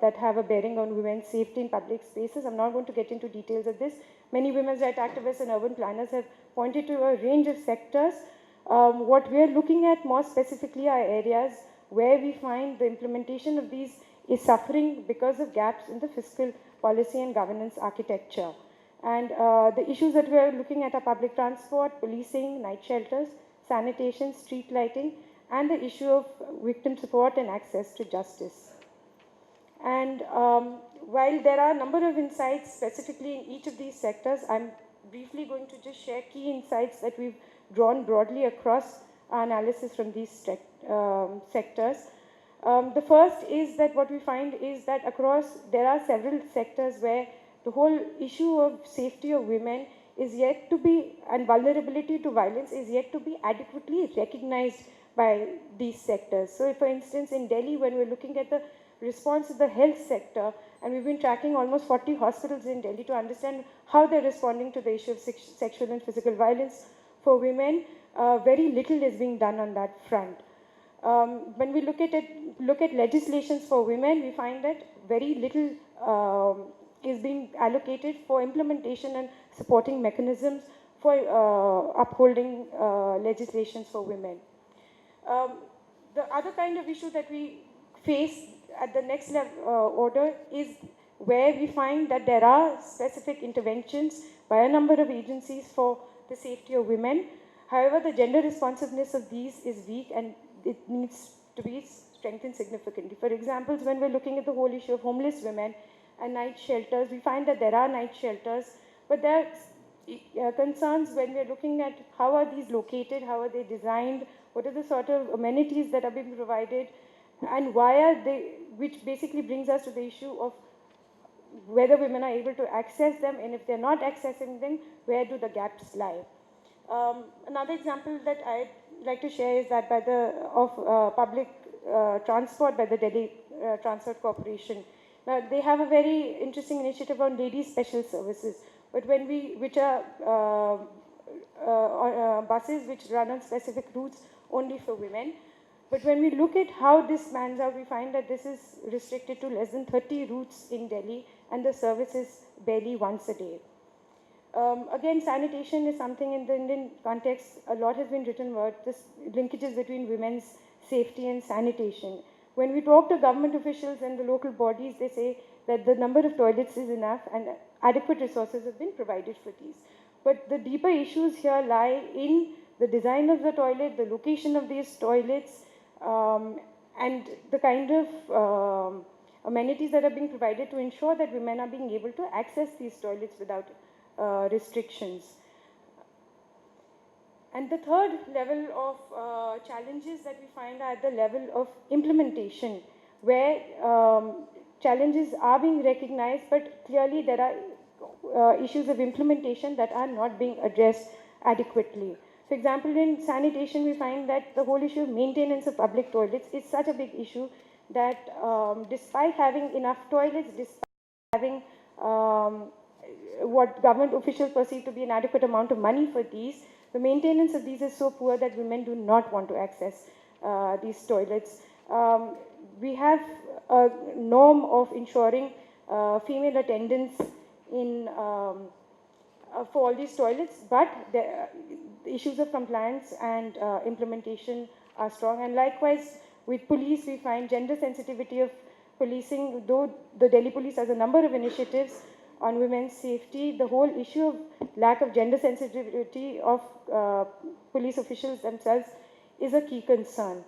that have a bearing on women's safety in public spaces. I'm not going to get into details of this. Many women's rights activists and urban planners have pointed to a range of sectors. What we are looking at more specifically are areas where we find the implementation of these is suffering because of gaps in the fiscal policy and governance architecture. And the issues that we are looking at are public transport, policing, night shelters, sanitation, street lighting, and the issue of victim support and access to justice. And while there are a number of insights specifically in each of these sectors, I'm briefly going to just share key insights that we've drawn broadly across our analysis from these sectors. The first is that what we find is that there are several sectors where the whole issue of safety of women is yet to be, and vulnerability to violence is yet to be adequately recognized by these sectors. So for instance, in Delhi, when we're looking at the response of the health sector, and we've been tracking almost 40 hospitals in Delhi to understand how they're responding to the issue of sexual and physical violence for women, very little is being done on that front. When we look at legislations for women, we find that very little is being allocated for implementation and supporting mechanisms for upholding legislations for women. The other kind of issue that we face at the next level order is where we find that there are specific interventions by a number of agencies for the safety of women. However, the gender responsiveness of these is weak and it needs to be strengthened significantly. For example, when we're looking at the whole issue of homeless women and night shelters, we find that there are night shelters, but there are concerns when we're looking at how are these located, how are they designed, what are the sort of amenities that are being provided, and why are they, which basically brings us to the issue of whether women are able to access them, and if they're not accessing them, where do the gaps lie? Another example that I'd like to share is that public transport by the Delhi Transport Corporation. Now, they have a very interesting initiative on ladies' special services, but which are buses which run on specific routes only for women. But when we look at how this pans out, we find that this is restricted to less than 30 routes in Delhi, and the service is barely once a day. Again, sanitation is something in the Indian context, a lot has been written about this linkages between women's safety and sanitation. When we talk to government officials and the local bodies, they say that the number of toilets is enough and adequate resources have been provided for these. But the deeper issues here lie in the design of the toilet, the location of these toilets, and the kind of amenities that are being provided to ensure that women are being able to access these toilets without restrictions. And the third level of challenges that we find are at the level of implementation, where challenges are being recognized, but clearly there are issues of implementation that are not being addressed adequately. For example, in sanitation, we find that the whole issue of maintenance of public toilets is such a big issue that despite having enough toilets, despite having what government officials perceive to be an adequate amount of money for these, the maintenance of these is so poor that women do not want to access these toilets. We have a norm of ensuring female attendance in for all these toilets, but the issues of compliance and implementation are strong. And likewise, with police, we find gender sensitivity of policing, though the Delhi police has a number of initiatives on women's safety, the whole issue of lack of gender sensitivity of police officials themselves is a key concern.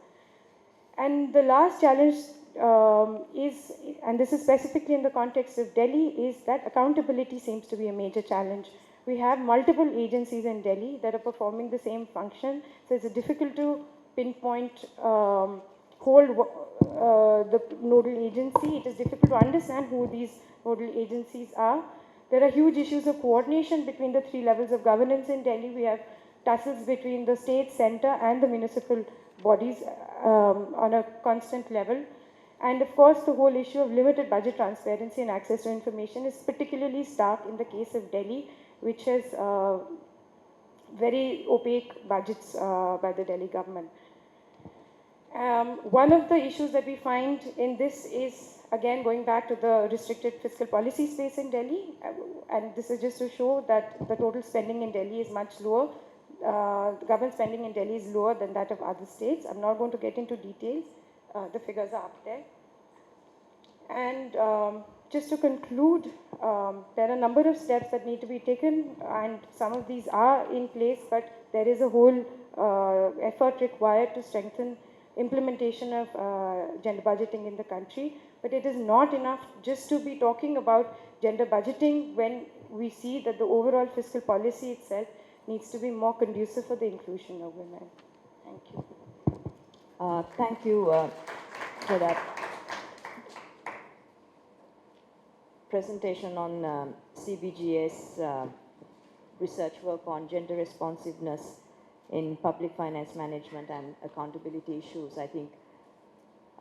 And the last challenge is, and this is specifically in the context of Delhi, is that accountability seems to be a major challenge. We have multiple agencies in Delhi that are performing the same function, so it's difficult to pinpoint the nodal agency. It is difficult to understand who these nodal agencies are. There are huge issues of coordination between the three levels of governance in Delhi. We have tussles between the state, center, and the municipal bodies on a constant level. And of course, the whole issue of limited budget transparency and access to information is particularly stark in the case of Delhi, which has very opaque budgets by the Delhi government. One of the issues that we find in this is, again, going back to the restricted fiscal policy space in Delhi, and this is just to show that the total spending in Delhi is much lower. The government spending in Delhi is lower than that of other states. I'm not going to get into details. The figures are up there. And just to conclude, there are a number of steps that need to be taken, and some of these are in place, but there is a whole effort required to strengthen implementation of gender budgeting in the country. But it is not enough just to be talking about gender budgeting when we see that the overall fiscal policy itself needs to be more conducive for the inclusion of women. Thank you. Thank you for that presentation on CBG's research work on gender responsiveness in public finance management and accountability issues. I think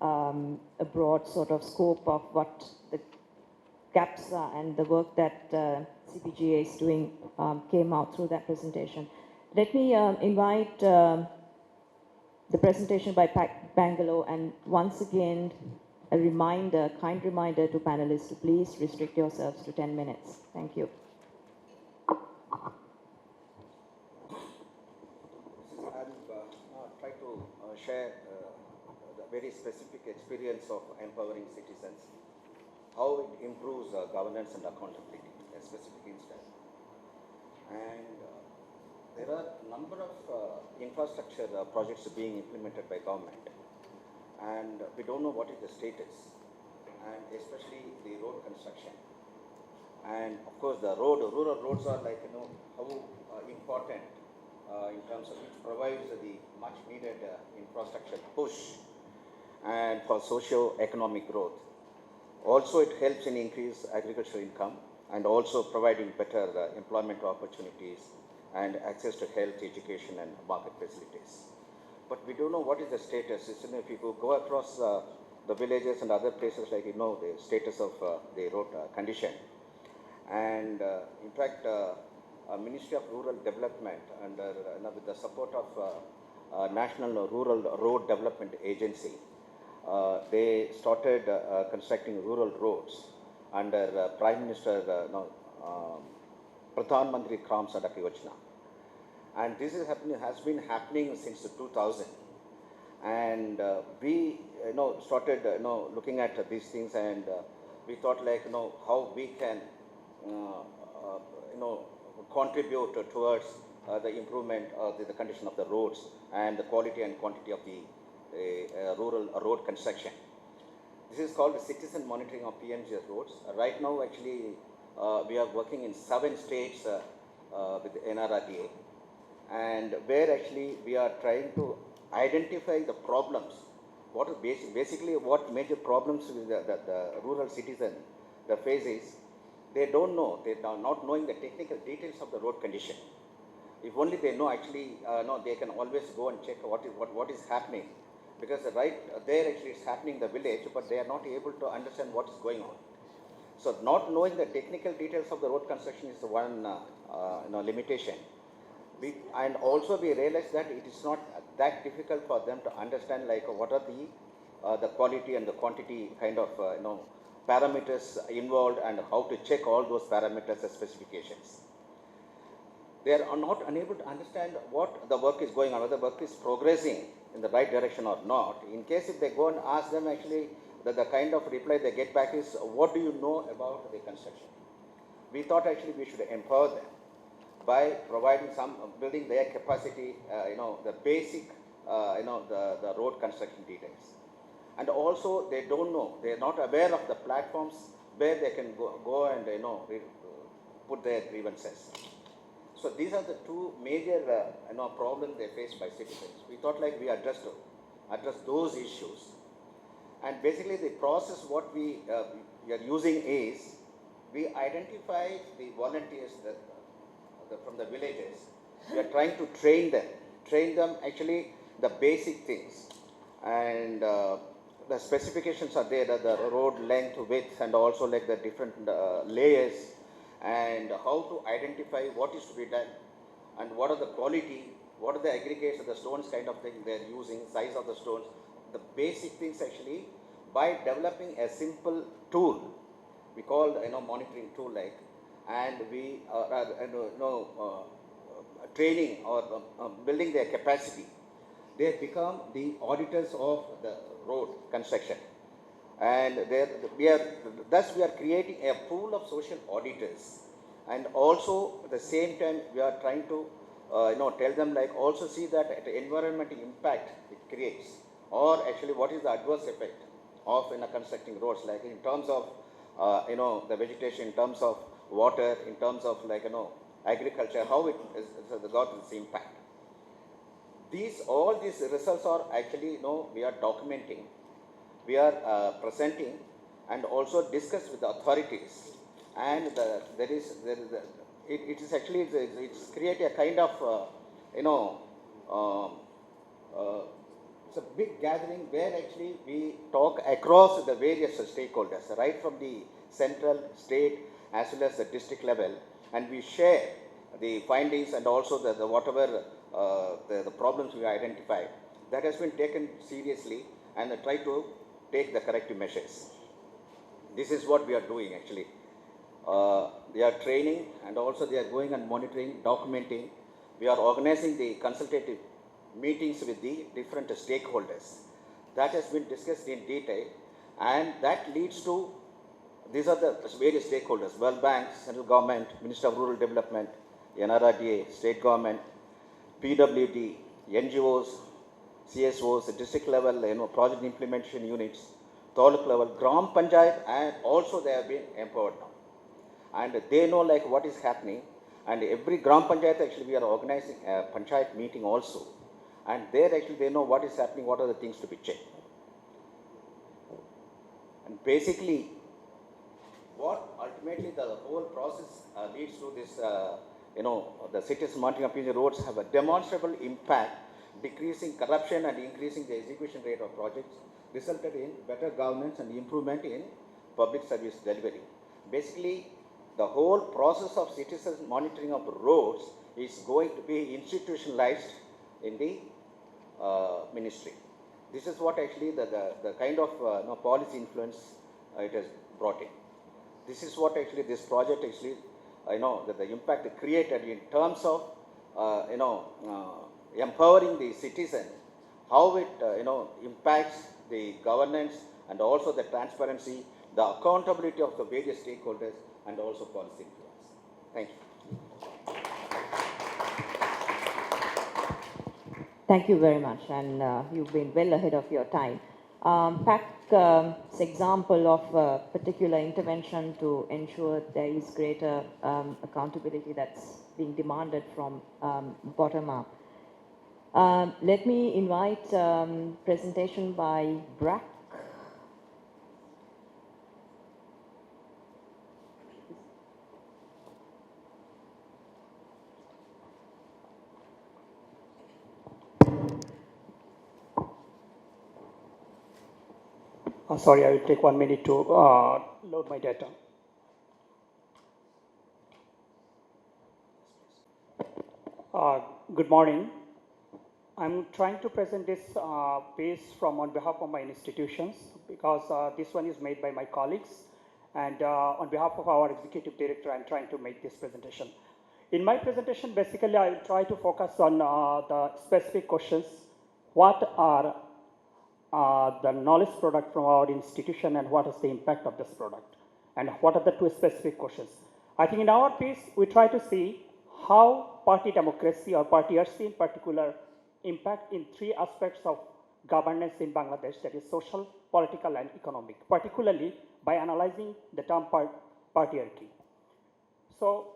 a broad sort of scope of what the gaps are and the work that CBGA is doing came out through that presentation. Let me invite the presentation by Bangalore, and once again, a reminder, kind reminder to panelists to please restrict yourselves to 10 minutes. Thank you. I'll try to share the very specific experience of empowering citizens, how it improves governance and accountability, a specific instance. And there are a number of infrastructure projects being implemented by government, and we don't know what is the status, and especially the road construction. And of course, the rural roads are like, how important in terms of which provides the much needed infrastructure push and for socio-economic growth. Also, it helps in increase agricultural income and also providing better employment opportunities and access to health, education, and market facilities. But we don't know what is the status. If you go across the villages and other places, like the status of the road condition. And in fact, Ministry of Rural Development, under with the support of National Rural Road Development Agency, they started constructing rural roads under Prime Minister Pradhan Mantri Gram Sadak Yojana. And this is has been happening since 2000. And we started looking at these things, and we thought like how we can contribute towards the improvement of the condition of the roads and the quality and quantity of the rural road construction. This is called the citizen monitoring of PMGS roads. Right now, actually, we are working in 7 states with NRRDA, and where actually we are trying to identify the problems. What is basically what major problems the rural citizen the face is, they don't know, they are not knowing the technical details of the road condition. If only they know, actually, they can always go and check what is happening. Because right there actually it's happening in the village, but they are not able to understand what is going on. So not knowing the technical details of the road construction is the one limitation. And also we realized that it is not that difficult for them to understand like what are the quality and the quantity kind of parameters involved, and how to check all those parameters and specifications. They are not unable to understand what the work is going on, whether the work is progressing in the right direction or not. In case if they go and ask them, actually the kind of reply they get back is, what do you know about the construction? We thought actually we should empower them by providing building their capacity, the basic, the road construction details. And also they don't know, they are not aware of the platforms where they can go and put their grievances. So these are the 2 major problems they face by citizens. We thought like we address those issues. And basically the process what we are using is, we identify the volunteers from the villages. We are trying to train them actually the basic things. And the specifications are there, the road length, width, and also like the different layers, and how to identify what is to be done, and what are the quality, what are the aggregates of the stones kind of thing they are using, size of the stones. the basic things actually by developing a simple tool. We call monitoring tool like, and we training or building their capacity. They become the auditors of the road construction, and thus we are creating a pool of social auditors, and also at the same time we are trying to tell them like also see that the environmental impact it creates, or actually what is the adverse effect of constructing roads, like in terms of the vegetation, in terms of water, in terms of agriculture, how it is got this impact. All these results are actually we are documenting, we are presenting, and also discuss with the authorities, and it is actually it's create a kind of it's a big gathering where actually we talk across the various stakeholders, right from the central, state, as well as the district level, and we share the findings and also the whatever the problems we identified. That has been taken seriously, and try to take the corrective measures. This is what we are doing actually. They are training, and also they are going and monitoring, documenting. We are organizing the consultative meetings with the different stakeholders. That has been discussed in detail, and that leads to, these are the various stakeholders: World Bank, Central Government, Minister of Rural Development, NRDA, State Government, PWD, NGOs, CSOs, district level, project implementation units, Taluk level, Gram Panchayat, and also they have been empowered now. And they know like what is happening, and every Gram Panchayat actually we are organizing a Panchayat meeting also. And there actually they know what is happening, what are the things to be checked. And basically, what ultimately the whole process leads to this, the cities monitoring of PG roads have a demonstrable impact, decreasing corruption and increasing the execution rate of projects, resulted in better governance and improvement in public service delivery. Basically, the whole process of citizens monitoring of roads is going to be institutionalized in the ministry. This is what actually the kind of policy influence it has brought in. This is what actually this project actually, the impact it created in terms of, empowering the citizen, how it, impacts the governance and also the transparency, the accountability of the various stakeholders, and also policy influence. Thank you. Thank you very much, and you've been well ahead of your time. PAC's example of a particular intervention to ensure there is greater accountability that's being demanded from bottom up. Let me invite presentation by Brack. Sorry, I will take 1 minute to load my data. Good morning. I'm trying to present this piece on behalf of my institutions, because this one is made by my colleagues, and on behalf of our executive director, I'm trying to make this presentation. In my presentation, basically, I will try to focus on the specific questions. What are the knowledge product from our institution, and what is the impact of this product? And what are the two specific questions? I think in our piece, we try to see how party democracy or partyarchy in particular impact in three aspects of governance in Bangladesh, that is social, political, and economic, particularly by analyzing the term partyarchy. So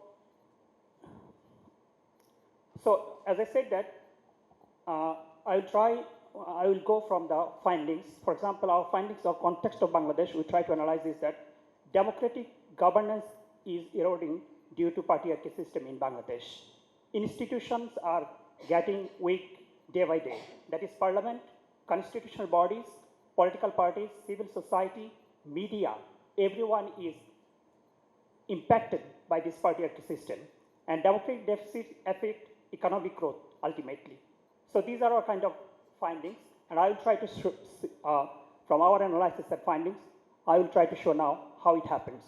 as I said that, I will go from the findings. For example, our findings of context of Bangladesh, we try to analyze is that democratic governance is eroding due to partyarchy system in Bangladesh. Institutions are getting weak day by day. That is parliament, constitutional bodies, political parties, civil society, media, everyone is impacted by this partyarchy system. And democratic deficit affect economic growth ultimately. So these are our kind of findings. And I will try to show, from our analysis and findings, I will try to show now how it happens.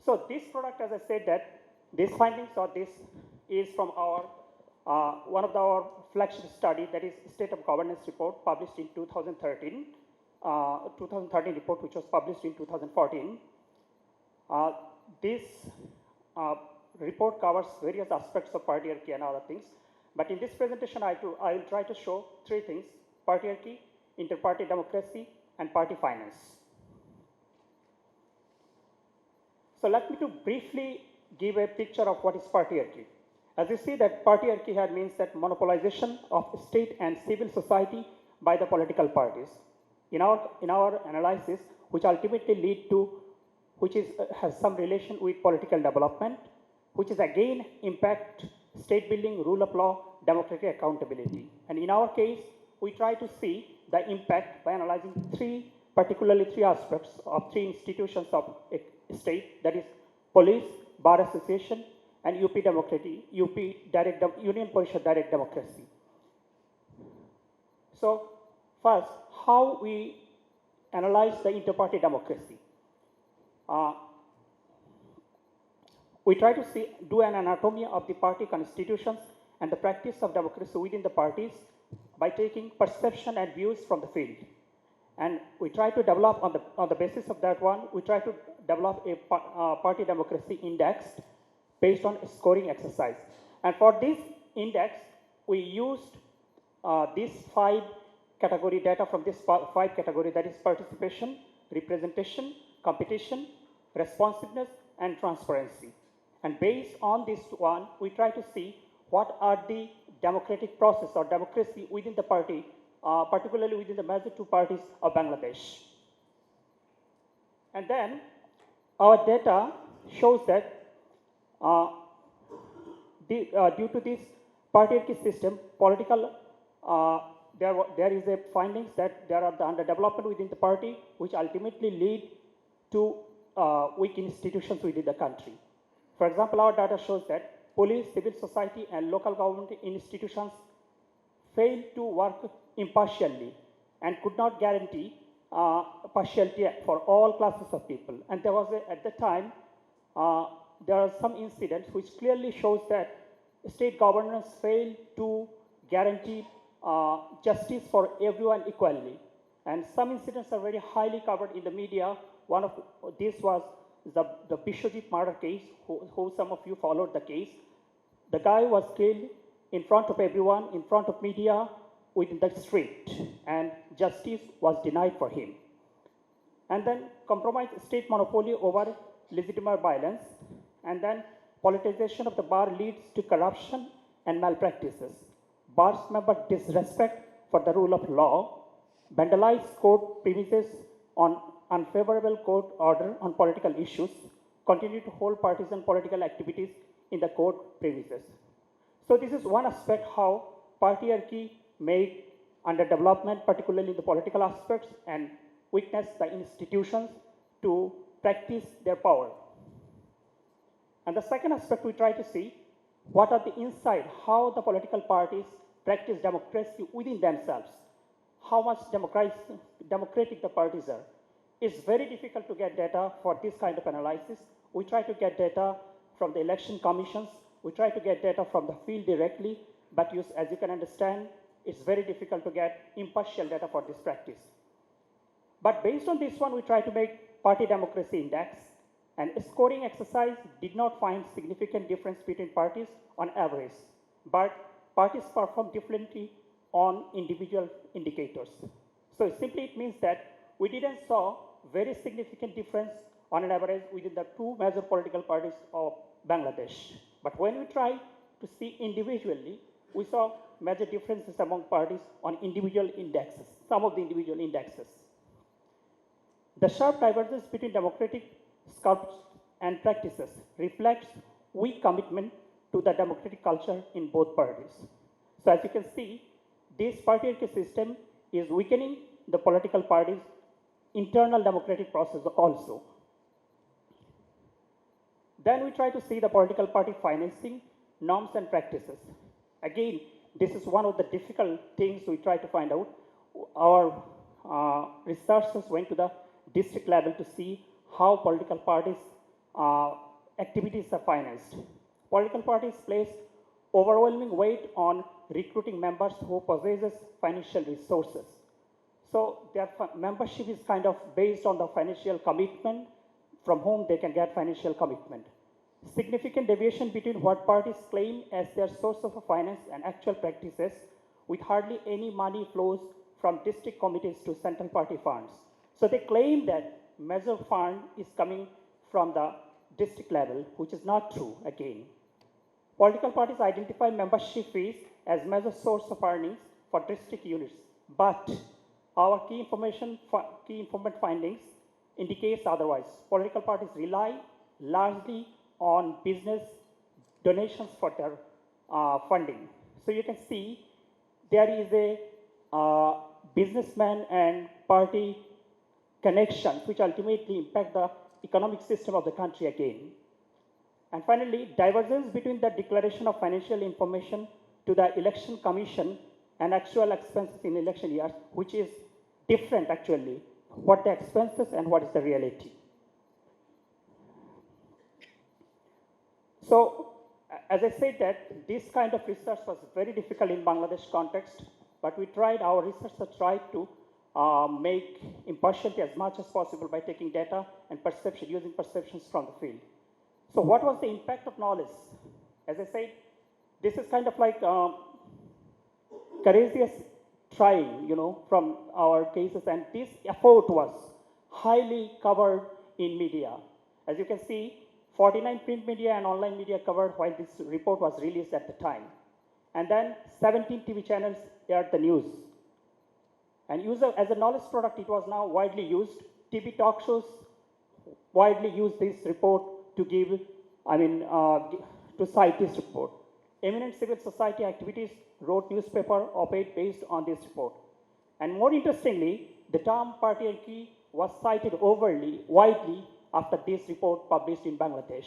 So this product, as I said, that these findings or this is from our one of our flagship study, that is State of Governance report published in 2013, 2013 report which was published in 2014. This report covers various aspects of party hierarchy and other things, but in this presentation I will try to show three things: party hierarchy, inter-party democracy, and party finance. So let me to briefly give a picture of what is party hierarchy. As you see that party hierarchy here means that monopolization of state and civil society by the political parties. In our analysis, which ultimately lead to, which is, has some relation with political development, which is again impact state building, rule of law, democratic accountability. And in our case, we try to see the impact by analyzing particularly three aspects of three institutions of a state, that is police, bar association, and UP Union Parishad direct democracy. So first, how we analyze the inter-party democracy. We try to do an anatomy of the party constitutions and the practice of democracy within the parties by taking perception and views from the field. And we try to develop on the basis of that one, we try to develop a party democracy index based on a scoring exercise. And for this index, we used these 5 category data from this 5 category, that is participation, representation, competition, responsiveness, and transparency. And based on this one, we try to see what are the democratic process or democracy within the party, particularly within the major two parties of Bangladesh. And then our data shows that due to this party hierarchy system, there is a findings that there are the underdevelopment within the party, which ultimately lead to weak institutions within the country. For example, our data shows that police, civil society, and local government institutions fail to work impartially and could not guarantee partiality for all classes of people. And there was at the time, there are some incidents which clearly shows that state governance failed to guarantee justice for everyone equally. And some incidents are very highly covered in the media. One of these was the Bishojit murder case, who some of you followed the case. The guy was killed in front of everyone, in front of media, within the street, and justice was denied for him. And then compromised state monopoly over legitimate violence, and then politicization of the bar leads to corruption and malpractices. Bar's member disrespect for the rule of law, vandalize court premises on unfavorable court order on political issues, continue to hold partisan political activities in the court premises. So this is one aspect how party hierarchy made underdevelopment, particularly in the political aspects, and weakness the institutions to practice their power. And the second aspect, we try to see what are the inside, how the political parties practice democracy within themselves, how much democratic the parties are. It's very difficult to get data for this kind of analysis. We try to get data from the election commissions, we try to get data from the field directly, but as you can understand, it's very difficult to get impartial data for this practice. But based on this one, we try to make party democracy index, and a scoring exercise did not find significant difference between parties on average, but parties perform differently on individual indicators. So simply it means that we didn't saw very significant difference on an average within the two major political parties of Bangladesh. But when we try to see individually, we saw major differences among parties on individual indexes, some of the individual indexes. The sharp divergence between democratic sculpts and practices reflects weak commitment to the democratic culture in both parties. So as you can see, this party hierarchy system is weakening the political parties' internal democratic process also. Then we try to see the political party financing norms and practices. Again, this is one of the difficult things we try to find out. Our researchers went to the district level to see how political parties' activities are financed. Political parties place overwhelming weight on recruiting members who possesses financial resources. So their membership is kind of based on the financial commitment from whom they can get financial commitment. Significant deviation between what parties claim as their source of finance and actual practices, with hardly any money flows from district committees to central party funds. So they claim that major fund is coming from the district level, which is not true again. Political parties identify membership fees as major source of earnings for district units, but our key informant findings indicates otherwise. Political parties rely largely on business donations for their funding. So you can see there is a businessman and party connections which ultimately impact the economic system of the country again. And finally, divergence between the declaration of financial information to the election commission and actual expenses in election years, which is different actually, what the expenses and what is the reality. So, as I said that this kind of research was very difficult in Bangladesh context, but our researchers tried to make impartiality as much as possible by taking data and perception, using perceptions from the field. So what was the impact of knowledge? As I said, this is kind of like courageous trying, from our cases, and this effort was highly covered in media. As you can see, 49 print media and online media covered while this report was released at the time. And then 17 TV channels aired the news. And as a knowledge product, it was now widely used. TV talk shows widely used this report to to cite this report. Eminent civil society activities wrote newspaper op-ed based on this report. And more interestingly, the term patriarchy was cited widely after this report published in Bangladesh.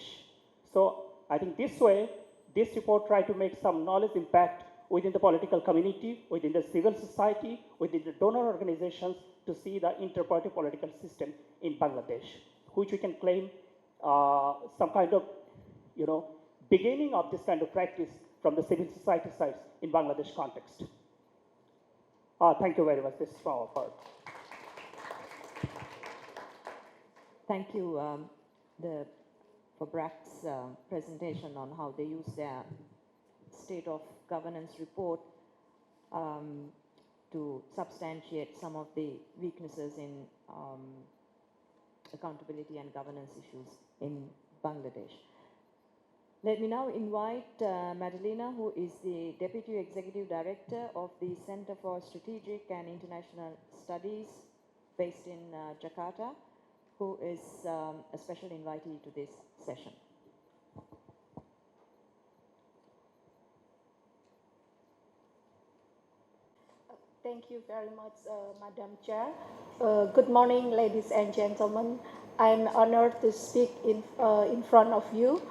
So I think this way, this report tried to make some knowledge impact within the political community, within the civil society, within the donor organizations to see the inter-party political system in Bangladesh, which we can claim some kind of, beginning of this kind of practice from the civil society side in Bangladesh context. Thank you very much. This is from our part. Thank you for BRAC's presentation on how they use their state of governance report to substantiate some of the weaknesses in accountability and governance issues in Bangladesh. Let me now invite Madalena, who is the Deputy Executive Director of the Center for Strategic and International Studies based in Jakarta, who is a special invitee to this session. Thank you very much, Madam Chair. Good morning, ladies and gentlemen. I'm honored to speak in front of you.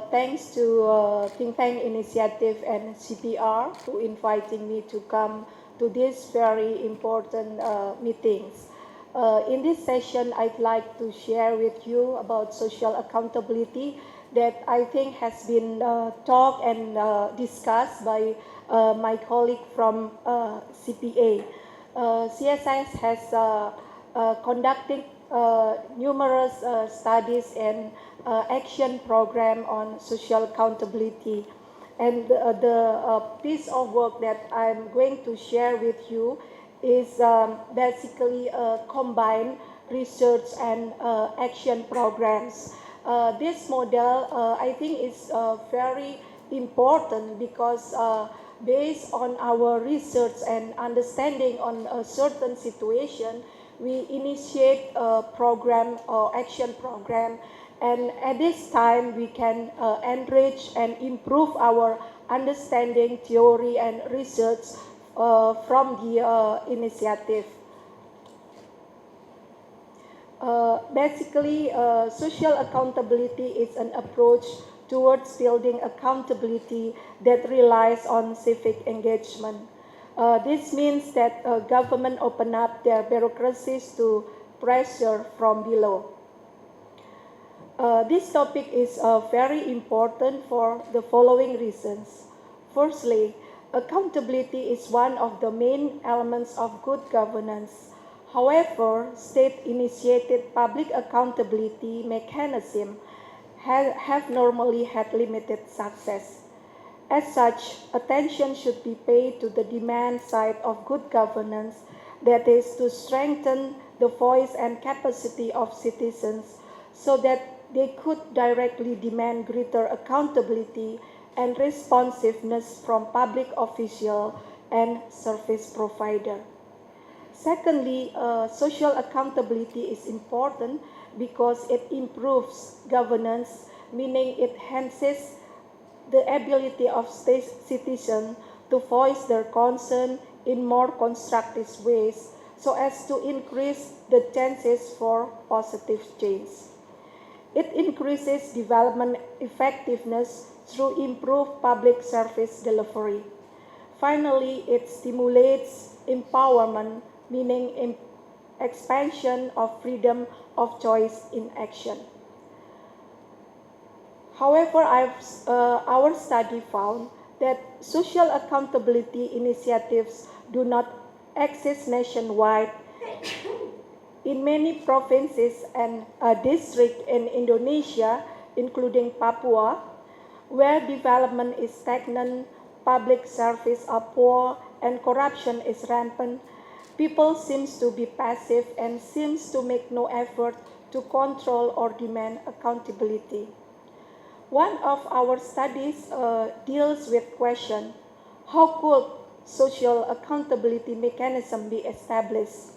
Thanks to Think Tank Initiative and CPR for inviting me to come to these very important meetings. In this session, I'd like to share with you about social accountability that I think has been talked and discussed by my colleague from CPA. CSIS has conducted numerous studies and action program on social accountability. And the piece of work that I'm going to share with you is basically combined research and action programs. This model, I think, is very important because based on our research and understanding on a certain situation, we initiate a program or action program. And at this time, we can enrich and improve our understanding, theory, and research from the initiative. Basically, social accountability is an approach towards building accountability that relies on civic engagement. This means that government open up their bureaucracies to pressure from below. This topic is very important for the following reasons. Firstly, accountability is one of the main elements of good governance. However, state-initiated public accountability mechanisms have normally had limited success. As such, attention should be paid to the demand side of good governance, that is, to strengthen the voice and capacity of citizens so that they could directly demand greater accountability and responsiveness from public official and service provider. Secondly, social accountability is important because it improves governance, meaning it enhances the ability of citizens to voice their concern in more constructive ways so as to increase the chances for positive change. It increases development effectiveness through improved public service delivery. Finally, it stimulates empowerment, meaning expansion of freedom of choice in action. However, our study found that social accountability initiatives do not exist nationwide. In many provinces and districts in Indonesia, including Papua, where development is stagnant, public services are poor, and corruption is rampant, people seem to be passive and seem to make no effort to control or demand accountability. One of our studies deals with question, how could social accountability mechanism be established?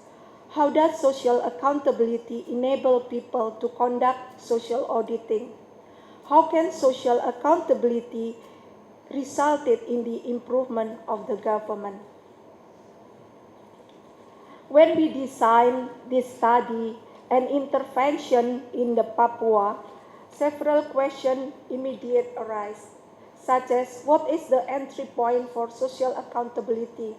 How does social accountability enable people to conduct social auditing? How can social accountability result in the improvement of the government? When we designed this study and intervention in the Papua, several questions immediately arise, such as what is the entry point for social accountability?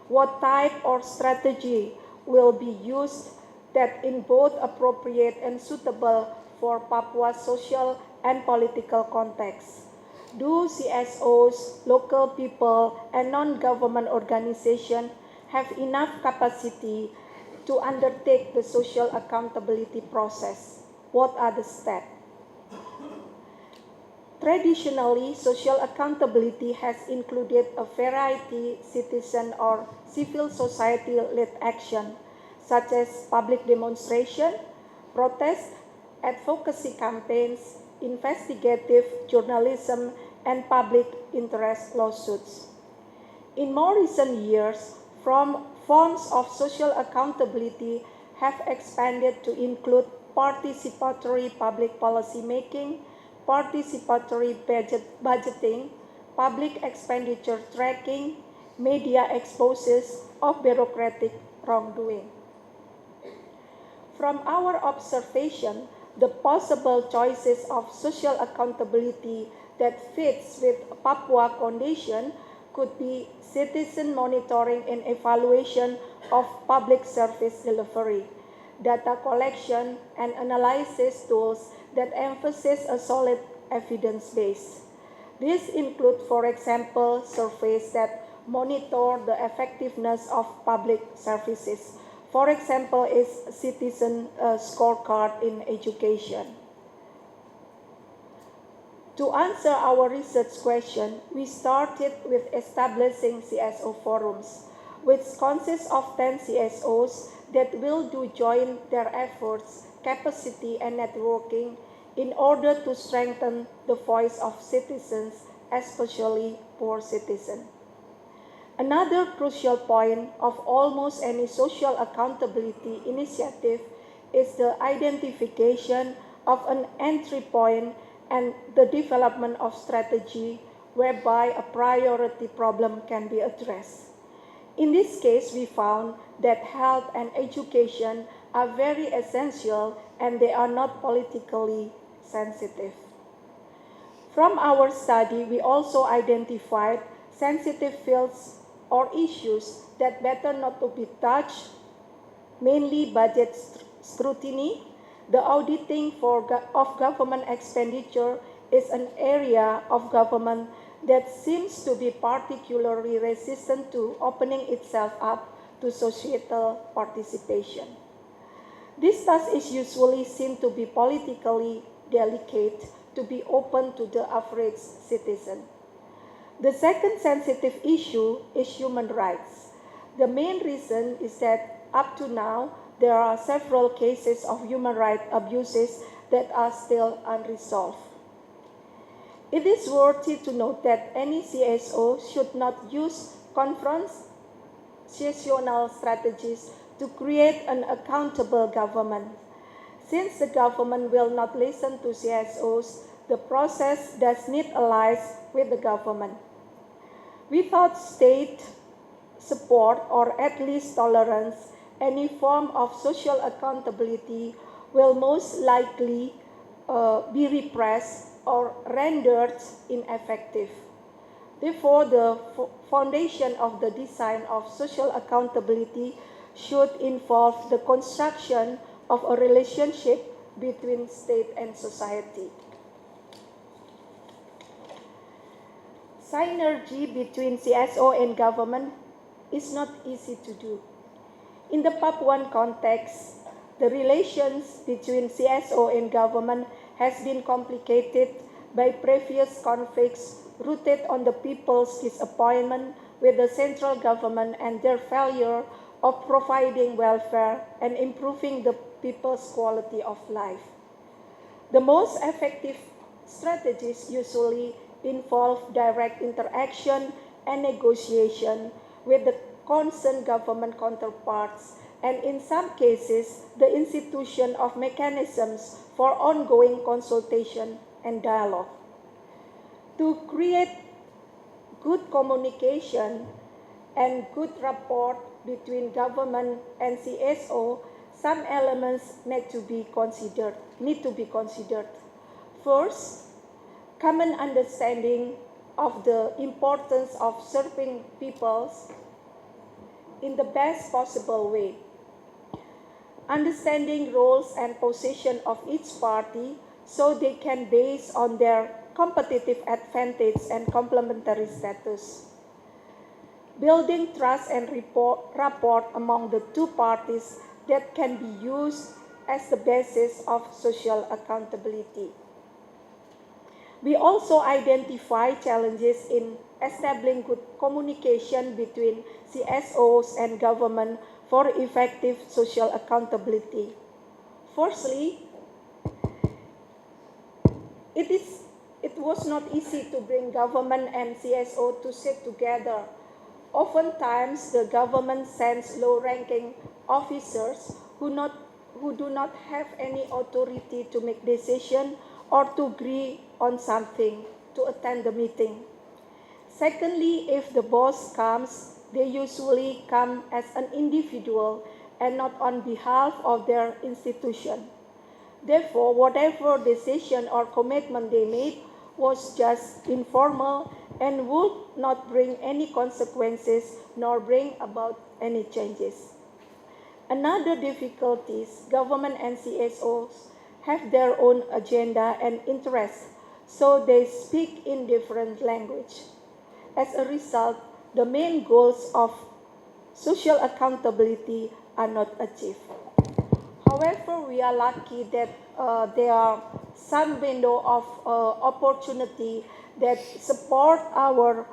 What type or strategy will be used that in both appropriate and suitable for Papua's social and political context? Do CSOs, local people, and non-government organizations have enough capacity to undertake the social accountability process? What are the steps? Traditionally, social accountability has included a variety citizen or civil society-led action, such as public demonstration, protest, advocacy campaigns, investigative journalism, and public interest lawsuits. In more recent years, forms of social accountability have expanded to include participatory public policy making, participatory budgeting, public expenditure tracking, media exposes of bureaucratic wrongdoing. From our observation, the possible choices of social accountability that fits with Papua condition could be citizen monitoring and evaluation of public service delivery, data collection and analysis tools that emphasize a solid evidence base. These include, for example, surveys that monitor the effectiveness of public services. For example, is citizen scorecard in education. To answer our research question, we started with establishing CSO forums, which consists of 10 CSOs that will do join their efforts, capacity, and networking in order to strengthen the voice of citizens, especially poor citizens. Another crucial point of almost any social accountability initiative is the identification of an entry point and the development of strategy whereby a priority problem can be addressed. In this case, we found that health and education are very essential and they are not politically sensitive. From our study, we also identified sensitive fields or issues that better not to be touched, mainly budget scrutiny. The auditing of government expenditure is an area of government that seems to be particularly resistant to opening itself up to societal participation. This task is usually seen to be politically delicate, to be open to the average citizen. The second sensitive issue is human rights. The main reason is that up to now, there are several cases of human rights abuses that are still unresolved. It is worthy to note that any CSO should not use confrontational strategies to create an accountable government. Since the government will not listen to CSOs, the process does not align with the government. Without state support or at least tolerance, any form of social accountability will most likely be repressed or rendered ineffective. Therefore, the foundation of the design of social accountability should involve the construction of a relationship between state and society. Synergy between CSO and government is not easy to do. In the Papuan context, the relations between CSO and government has been complicated by previous conflicts rooted on the people's disappointment with the central government and their failure of providing welfare and improving the people's quality of life. The most effective strategies usually involve direct interaction and negotiation with the concerned government counterparts, and in some cases, the institution of mechanisms for ongoing consultation and dialogue. To create good communication and good rapport between government and CSO, some elements need to be considered. First, common understanding of the importance of serving people in the best possible way. Understanding roles and position of each party so they can base on their competitive advantage and complementary status. Building trust and rapport among the two parties that can be used as the basis of social accountability. We also identify challenges in establishing good communication between CSOs and government for effective social accountability. Firstly, it was not easy to bring government and CSO to sit together. Oftentimes, the government sends low-ranking officers who do not have any authority to make decisions or to agree on something, to attend the meeting. Secondly, if the boss comes, they usually come as an individual and not on behalf of their institution. Therefore, whatever decision or commitment they made was just informal and would not bring any consequences nor bring about any changes. Another difficulty is government and CSOs have their own agenda and interests, so they speak in different language. As a result, the main goals of social accountability are not achieved. However, we are lucky that there are some window of opportunity that support our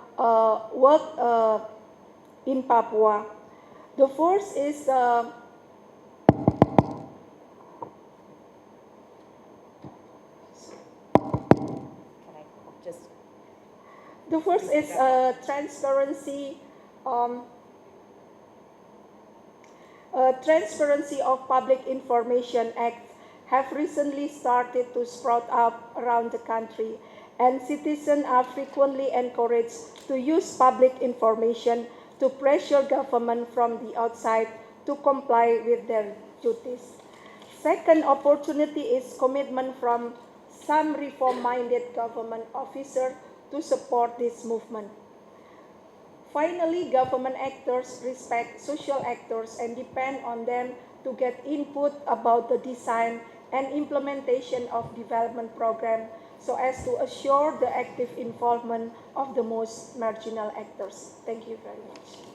work in Papua. The first is transparency. Transparency of Public Information Act have recently started to sprout up around the country, and citizens are frequently encouraged to use public information to pressure government from the outside to comply with their duties. Second opportunity is commitment from some reform-minded government officers to support this movement. Finally, government actors respect social actors and depend on them to get input about the design and implementation of development programs so as to assure the active involvement of the most marginal actors. Thank you very much.